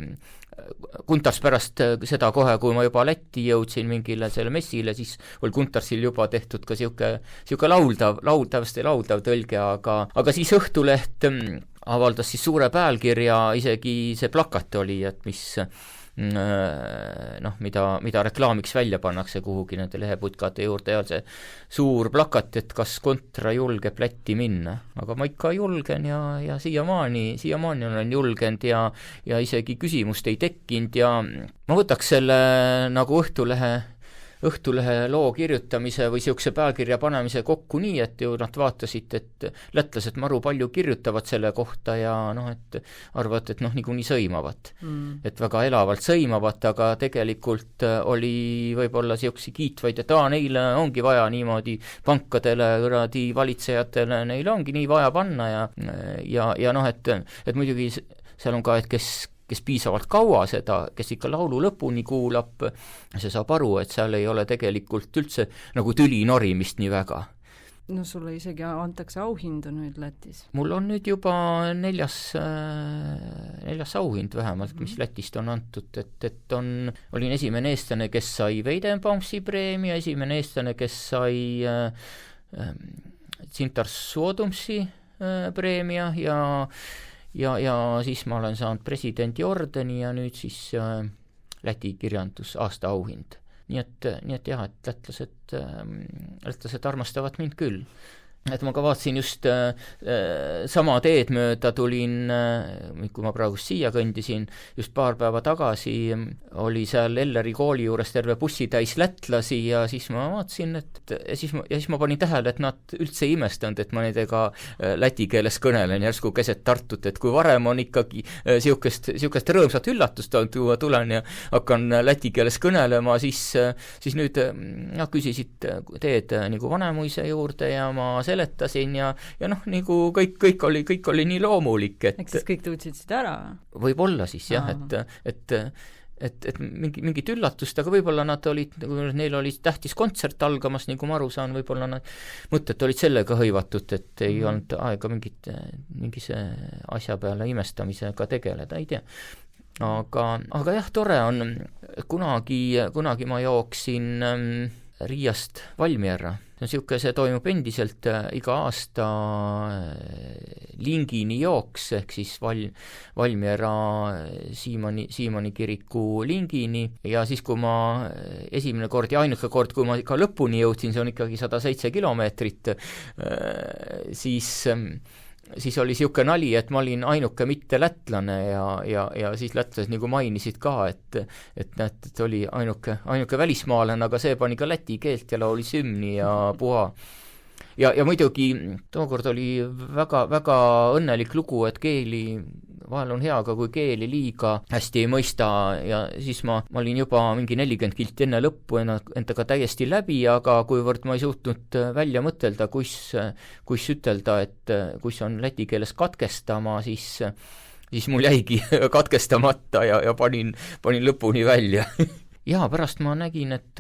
Guntars pärast seda kohe, kui ma juba Lätti jõudsin mingile selle messile, siis oli Guntarsil juba tehtud ka siuke lauldav tõlge, aga siis Õhtuleht avaldas siis suure pealkirja, isegi see plakat oli, et mis mida reklaamiks välja pannakse kuhugi nende leheputkade juurde ja see suur plakat, et kas kontra julgeb Lätti minna. Aga ma ikka julgen ja siiamaani olen julgenud ja isegi küsimust ei tekkinud ja ma võtaks selle nagu Õhtulehe loo kirjutamise või siukse pealkirja panemise kokku nii, et ju nad vaatasid, et lätlased maru palju kirjutavad selle kohta ja et arvavad, et niikuinii sõimavad. Et väga elavalt sõimavad, aga tegelikult oli võib-olla siuksi kiitvaid, et neile ongi vaja niimoodi pankadele, valitsejatele, neile ongi nii vaja panna ja et muidugi seal on ka, et kes piisavalt kaua kes ikka laulu lõpuni kuulab, see saab aru, et seal ei ole tegelikult üldse nagu tüli norimist nii väga. No sulle isegi antakse auhindu nüüd Lätis. Mul on nüüd juba neljas auhind vähemalt, mis Lätist on antud, et olin esimene eestlane, kes sai Weidenbaumsi preemia, esimene eestlane, kes sai Zintar Suodumsi preemia ja siis ma olen saanud presidendi ordeni ja nüüd siis Läti kirjandus aastaauhind. Nii et jah, et lätlased armastavad mind küll. Et ma kavatsin just sama teed mööda tulin, kui ma praegu siia kõndisin, just paar päeva tagasi oli seal Elleri kooli juures terve bussitäis lätlasi ja siis ma vaatasin, ja siis ma panin tähele, et nad üldse ei imestanud, et ma nendega läti keeles kõnelen järsku keset Tartut, et kui varem on ikkagi siukest rõõmsat üllatust olnud, kui ma tulen ja hakkan läti keeles kõnelema, siis nüüd küsisid teed nagu Vanemuise juurde ja ma seletasin ja noh, nagu kõik oli nii loomulik, et eks siis kõik tundsid seda ära? Võib-olla siis jah, et mingit üllatust, aga võib-olla nad olid, neil oli tähtis kontsert algamas, nagu ma aru saan, võib-olla nad mõtted olid sellega hõivatud, et ei olnud aega mingise asja peale imestamisega tegeleda, ei tea. Aga jah, tore on, kunagi ma jooksin Riiast Valmiera. See toimub endiselt iga aasta Lingini jooks, ehk siis Valmiera Siimanni kiriku Lingini, ja siis kui ma esimene kord ja ainuke kord, kui ma ka lõpuni jõudsin, see on ikkagi 107 kilomeetrit, siis oli siuke nali, et ma olin ainuke mitte lätlane ja siis lätlased nagu mainisid ka, et näed, et oli ainuke välismaalane, aga see pani ka läti keelt ja laulis hümni ja puha. Ja muidugi tookord oli väga õnnelik lugu, et keeli vahel on hea, aga kui keeli liiga hästi ei mõista ja siis ma olin juba mingi 40 kilti enne lõppu endaga täiesti läbi, aga kuivõrd ma ei suutnud välja mõtelda, kus ütelda, et kus on läti keeles katkestama, siis mul jäigi katkestamata ja panin lõpuni välja. Jaa, pärast ma nägin, et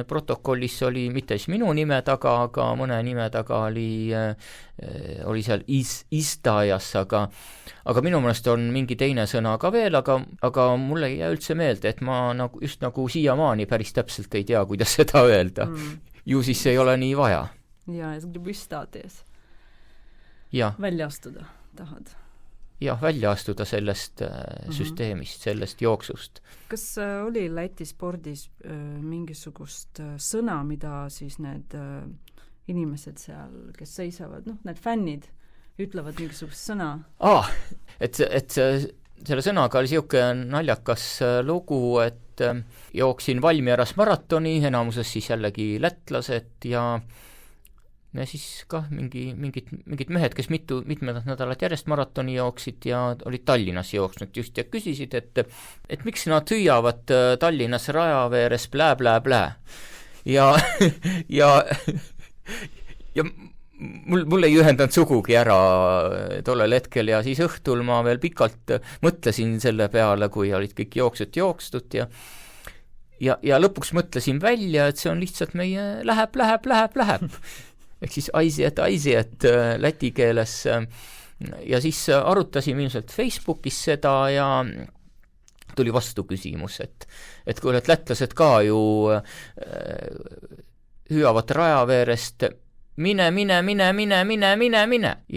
protokollis oli mitte siis minu nime taga, aga mõne nime taga oli seal istajas, aga minu meelest on mingi teine sõna ka veel, aga mulle ei jää üldse meelde, et ma just nagu siiamaani päris täpselt ei tea, kuidas seda öelda. Ju siis ei ole nii vaja. Ja istades. Ja. Välja astuda tahad? Jah, välja astuda sellest süsteemist, sellest jooksust. Kas oli Läti spordis mingisugust sõna, mida siis need inimesed seal, kes seisavad, need fännid, ütlevad mingisugust sõna? Et selle sõnaga oli siuke naljakas lugu, et jooksin Valmieras maratoni, enamuses siis jällegi lätlased ja siis ka mingid mehed, kes mitmed nädalat järjest maratoni jooksid ja olid Tallinnas jooksnud just ja küsisid, et miks nad hüüavad Tallinnas rajaveeres blää. Ja mul ei ühendanud sugugi ära tollel hetkel ja siis õhtul ma veel pikalt mõtlesin selle peale, kui olid kõik jookstud ja lõpuks mõtlesin välja, et see on lihtsalt meie läheb. Ehk siis aisi, et läti keeles ja siis arutasime ilmselt Facebookis seda ja tuli vastu küsimus, et kui oled lätlased ka ju hüüavad rajaveerest mine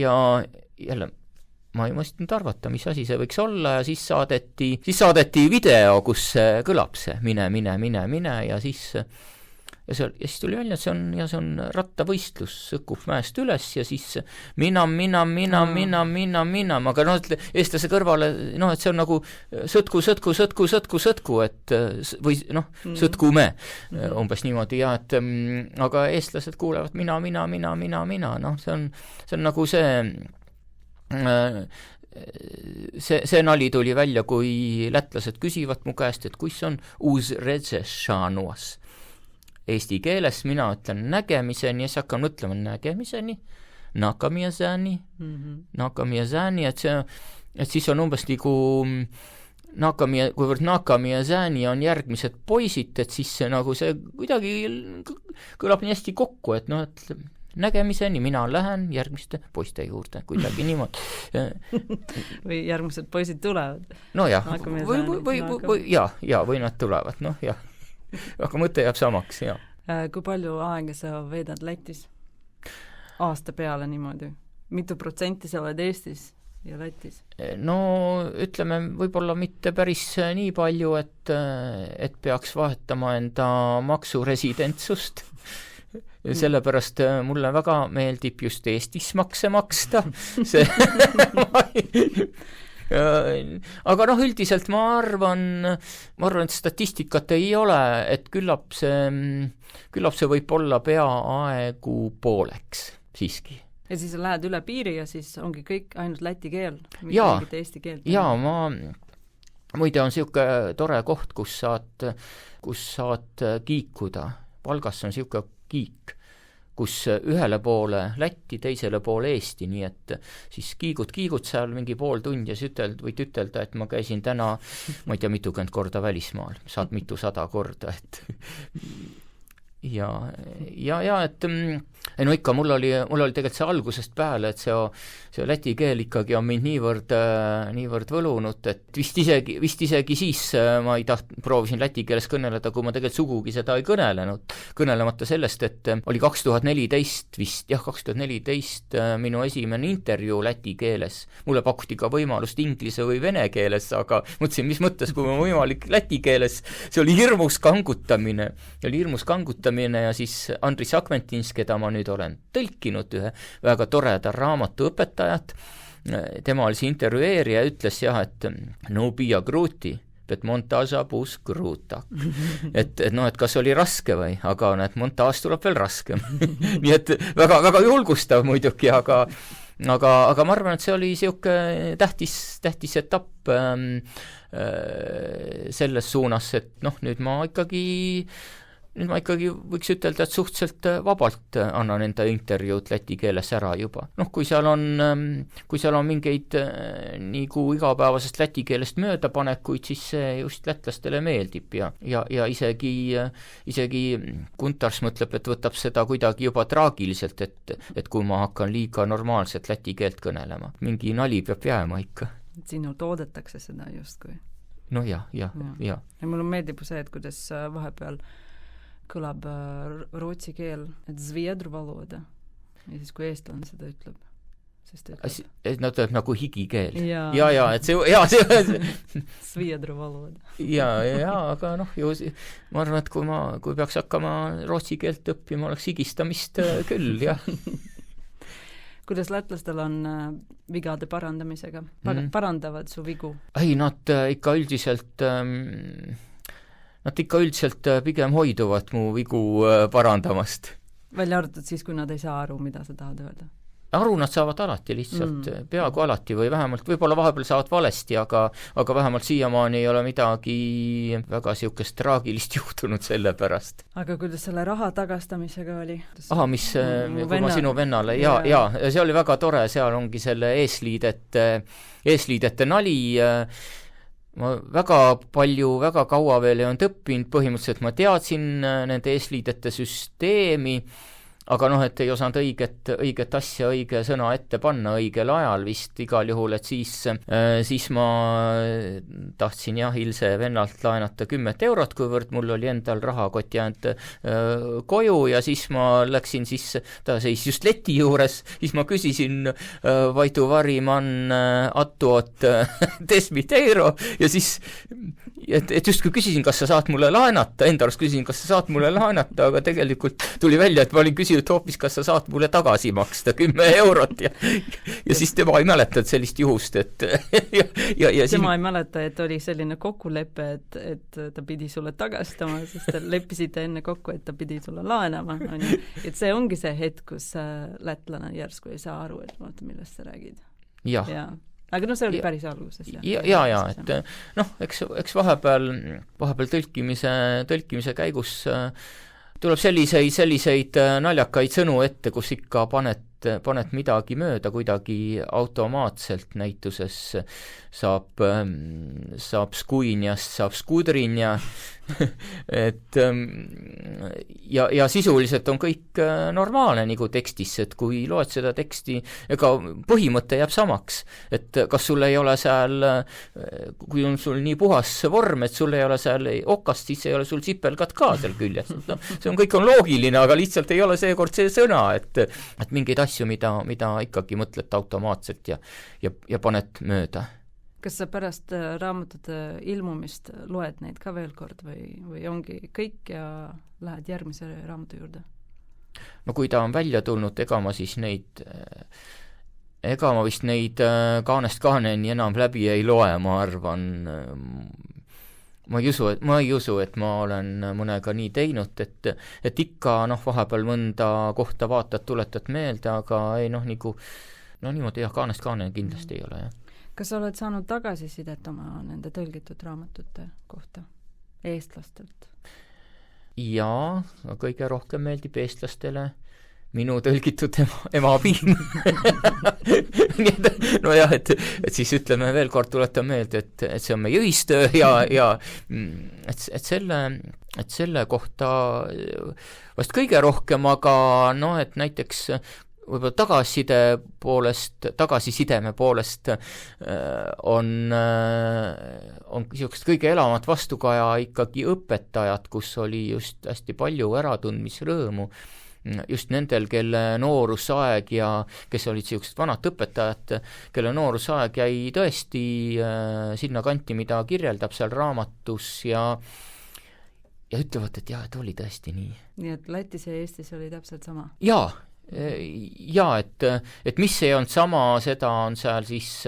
ja jälle ma ei mõistnud arvata, mis asi see võiks olla ja siis saadeti video, kus kõlab see mine ja siis tuli välja, et see on rattavõistlus, sõkub mäest üles ja siis mina, aga eestlase kõrvale, et see on nagu sõtku, et või sõtkume, umbes niimoodi ja et aga eestlased kuulevad mina, see on nagu see nali tuli välja, kui lätlased küsivad mu käest, et kus on uus redzešanuas. Eesti keeles mina ütlen nägemiseni ja siis hakkan mõtlema nägemiseni, nakamiasani, et siis on umbes nagu kuivõrd nakamiasani on järgmised poisid, et siis see kuidagi kõlab nii hästi kokku, et et nägemiseni mina lähen järgmiste poiste juurde, kuidagi niimoodi. Või järgmised poisid tulevad. No jah, või nad tulevad, jah. Aga mõte jääb samaks, jah. Kui palju aega sa veedad Lätis? Aasta peale niimoodi? Mitu protsenti sa oled Eestis? ja Lätis? No ütleme, võib-olla mitte päris nii palju, et peaks vahetama enda maksuresidentsust. Sellepärast mulle väga meeldib just Eestis makse maksta. Aga üldiselt ma arvan, et statistikat ei ole, et küllap see võib olla peaaegu pooleks siiski. Ja siis sa lähed üle piiri ja siis ongi kõik ainult läti keel, mitte eesti keelt. Jaa, muide on siuke tore koht, kus saad kiikuda. Valgas on siuke kiik, kus ühele poole Lätti, teisele poole Eesti, nii et siis kiigud seal mingi pool tundi ja siis võid ütelda, et ma käisin täna, ma ei tea, 20 korda välismaal, saad 200 korda, et ja et no ikka mul oli tegelikult see algusest peale, et see läti keel ikkagi on mind niivõrd võlunud, et vist isegi siis ma proovisin läti keeles kõneleda, kui ma tegelikult sugugi seda ei kõnelemata sellest, et oli 2014 vist, 2014 minu esimene intervjuu läti keeles. Mulle pakuti ka võimalust inglise või vene keeles, aga mõtlesin, mis mõttes, kui ma võimalik läti keeles, see oli hirmus kangutamine ja siis Andris Akmentins, keda ma nüüd olen tõlkinud, ühe väga toreda raamatuõpetajat, tema oli see intervjueerija ja ütles et no pia kruuti, et montaža puus kruuta. et kas oli raske või, aga montaaž tuleb veel raskem. Nii et väga, väga julgustav muidugi, aga ma arvan, et see oli siuke tähtis etapp selles suunas, et nüüd ma ikkagi võiks ütelda, et suhteliselt vabalt annan enda intervjuud läti keeles ära juba. Kui seal on mingeid nagu igapäevasest läti keelest möödapanekuid, siis see just lätlastele meeldib ja isegi Guntars mõtleb, et võtab seda kuidagi juba traagiliselt, et kui ma hakkan liiga normaalselt läti keelt kõnelema. Mingi nali peab jääma ikka. Sinult oodatakse seda justkui. No ja. Ja mulle meeldib see, et kuidas vahepeal kõlab rootsi keel, et zviedru valoda. Ja siis kui eestlane seda ütleb, siis ta ütleb. No ta ütleb nagu higikeel. Ja, et see zviedru valoda. Ja, aga ma arvan, et kui peaks hakkama rootsi keelt õppima, oleks higistamist küll, jah. Kuidas lätlastel on vigade parandamisega? Parandavad su vigu? Ei, nad ikka üldiselt pigem hoiduvad mu vigu parandamast. Välja arvatud siis, kui nad ei saa aru, mida sa tahad öelda? Aru nad saavad alati lihtsalt, peaaegu alati või vähemalt, võib-olla vahepeal saavad valesti, aga vähemalt siiamaani ei ole midagi väga siukest traagilist juhtunud selle pärast. Aga kuidas selle raha tagastamisega oli? Kui ma sinu vennale, ja see oli väga tore, seal ongi selle eesliidete nali. Ma väga kaua veel ei olnud õppinud, põhimõtteliselt ma teadsin nende eesliidete süsteemi, aga et ei osanud õiget asja, õige sõna ette panna õigel ajal vist igal juhul, et siis ma tahtsin Ilse vennalt laenata 10 eurot, kuivõrd mul oli endal rahakott jäänud koju ja siis ma läksin ta seis just leti juures, siis ma küsisin Vaidu Variman Attuot Desmit euro ja siis et justkui küsisin, kas sa saad mulle laenata, enda arust küsisin, kas sa saad mulle laenata, aga tegelikult tuli välja, et ma olin küsinud hoopis, kas sa saad mulle tagasi maksta 10 eurot ja siis tema ei mäletanud sellist juhust, et tema ei mäleta, et oli selline kokkulepe, et ta pidi sulle tagastama, sest te leppisite enne kokku, et ta pidi sulle laenama. Et see ongi see hetk, kus lätlane järsku ei saa aru, et vaata, millest sa räägid. Jah. Aga see oli päris alguses. Et eks vahepeal tõlkimise käigus tuleb selliseid naljakaid sõnu ette, kus ikka paned midagi mööda kuidagi automaatselt, näituses saab skuinjast, saab skudrinja, et ja sisuliselt on kõik normaalne nagu tekstis, et kui loed seda teksti, ega põhimõte jääb samaks, et kas sul ei ole seal, kui on sul nii puhas vorm, et sul ei ole seal okast, siis ei ole sul sipelgat ka seal küljes, see kõik on loogiline, aga lihtsalt ei ole seekord see sõna, et mingeid asju, mida ikkagi mõtled automaatselt ja paned mööda. Kas sa pärast raamatute ilmumist loed neid ka veel kord või ongi kõik ja lähed järgmise raamatu juurde? No kui ta on välja tulnud, ega ma vist neid kaanest kaaneni enam läbi ei loe, ma arvan. Ma ei usu, et ma olen mõnega nii teinud, et ikka vahepeal mõnda kohta vaatad, tuletad meelde, aga ei niimoodi kaanest kaaneni kindlasti ei ole, jah. Kas sa oled saanud tagasisidet oma nende tõlgitud raamatute kohta eestlastelt? Jaa, kõige rohkem meeldib eestlastele minu tõlgitud emapiim. Nojah, et siis ütleme veel kord, tuletan meelde, et see on meie ühistöö ja et selle kohta vast kõige rohkem, aga et näiteks võib-olla tagasisideme poolest on niisugust kõige elavat vastukaja ikkagi õpetajad, kus oli just hästi palju äratundmisrõõmu, just nendel, kelle noorusaeg ja kes olid niisugused vanad õpetajad, kelle noorusaeg jäi tõesti sinna kanti, mida kirjeldab seal raamatus ja ütlevad, et et oli tõesti nii. Nii et Lätis ja Eestis oli täpselt sama? Jaa, et mis ei olnud sama, seda on seal siis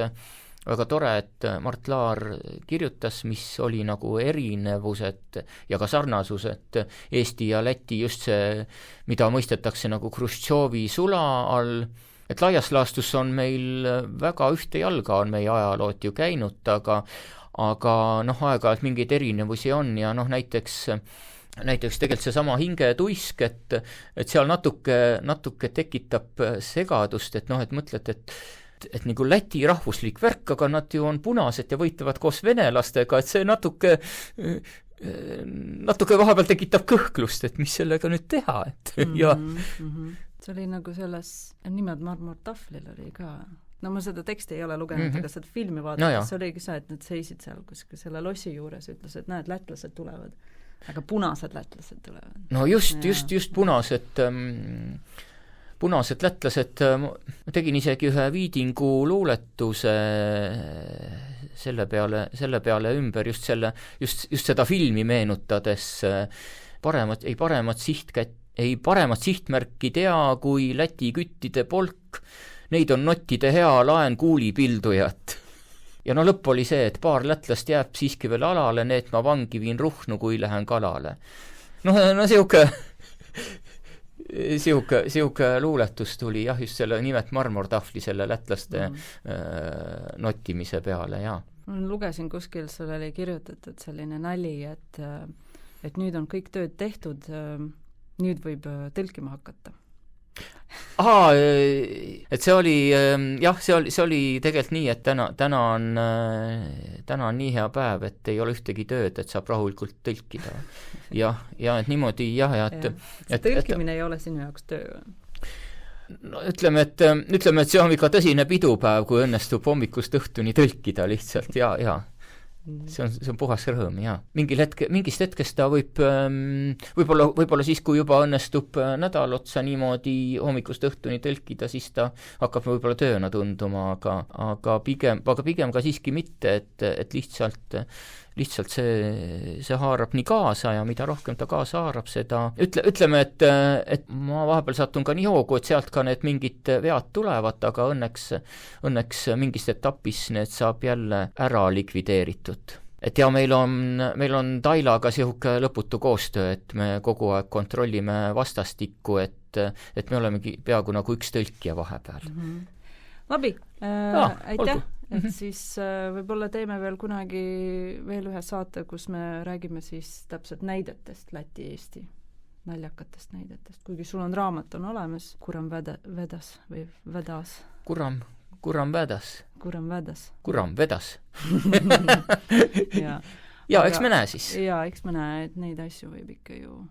väga tore, et Mart Laar kirjutas, mis oli nagu erinevused ja ka sarnasused Eesti ja Läti, just see, mida mõistetakse nagu Hruštšovi sula all, et laias laastus on meil väga ühte jalga on meie ajalood ju käinud, aga aeg-ajalt mingeid erinevusi on ja näiteks tegelikult seesama hingetuisk, et seal natuke tekitab segadust, et mõtled, et nagu Läti rahvuslik värk, aga nad ju on punased ja võitlevad koos venelastega, et see natuke vahepeal tekitab kõhklust, et mis sellega nüüd teha, et ja see oli nagu selles Nimed marmortahvlil oli ka, no ma seda teksti ei ole lugenud, aga seda filmi vaadates oligi see, et nad seisid seal kuskil selle lossi juures, ütles, et näed, lätlased tulevad. Aga punased lätlased tulevad. No just punased lätlased, ma tegin isegi ühe Viidingu luuletuse selle peale ümber just seda filmi meenutades paremat sihtmärki tea kui Läti küttide polk, neid on nottide hea laen kuulipildujat. Ja lõpp oli see, et paar lätlast jääb siiski veel alale, need ma vangi viin ruhnu, kui lähen kalale. Sihuke luuletus tuli just selle Nimet marmortahvli selle lätlaste nottimise peale, jaa. Ma lugesin kuskil, seal oli kirjutatud selline nali, et nüüd on kõik tööd tehtud, nüüd võib tõlkima hakata. Et see oli, see oli tegelikult nii, et täna on nii hea päev, et ei ole ühtegi tööd, et saab rahulikult tõlkida. Ja et niimoodi, et tõlkimine ei ole sinu jaoks töö? No, ütleme, et see on ikka tõsine pidupäev, kui õnnestub hommikust õhtuni tõlkida lihtsalt, ja. See on puhas rõõm, jaa. Mingist hetkest ta võib-olla siis, kui juba õnnestub nädal otsa niimoodi hommikust õhtuni tõlkida, siis ta hakkab võib-olla tööna tunduma, aga pigem ka siiski mitte, et lihtsalt see haarab nii kaasa ja mida rohkem ta kaasa haarab, seda ütleme, et ma vahepeal satun ka nii hoogu, et sealt ka need mingid vead tulevad, aga õnneks mingist etapis need saab jälle ära likvideeritud. Et ja meil on Tailaga sihuke lõputu koostöö, et me kogu aeg kontrollime vastastikku, et me olemegi peaaegu nagu üks tõlkija vahepeal. Labi, aitäh! Et siis võib-olla teeme veel kunagi veel ühe saate, kus me räägime siis täpselt näidetest Läti-Eesti, naljakatest näidetest. Kuigi sul on raamat on olemas, Kuram vedas või vedas? Kuram vedas. Kuram vedas. ja eks me näe siis. Ja, eks me näe, et neid asju võib ikka ju,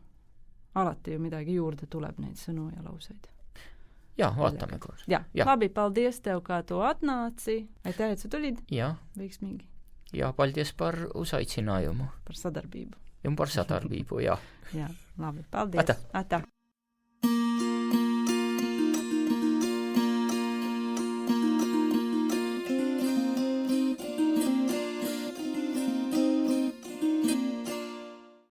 alati ju midagi juurde tuleb, neid sõnu ja lauseid. Jaa, vaatame kord. Labi, paldies tev, kā tu atnāci. Aitäh, et sa tulid. Jā. Veiksmīgi. Jā, paldies par uzaicinājumu. Par sadarbību. Un par sadarbību, jā. Jā, labi, paldies. Atā.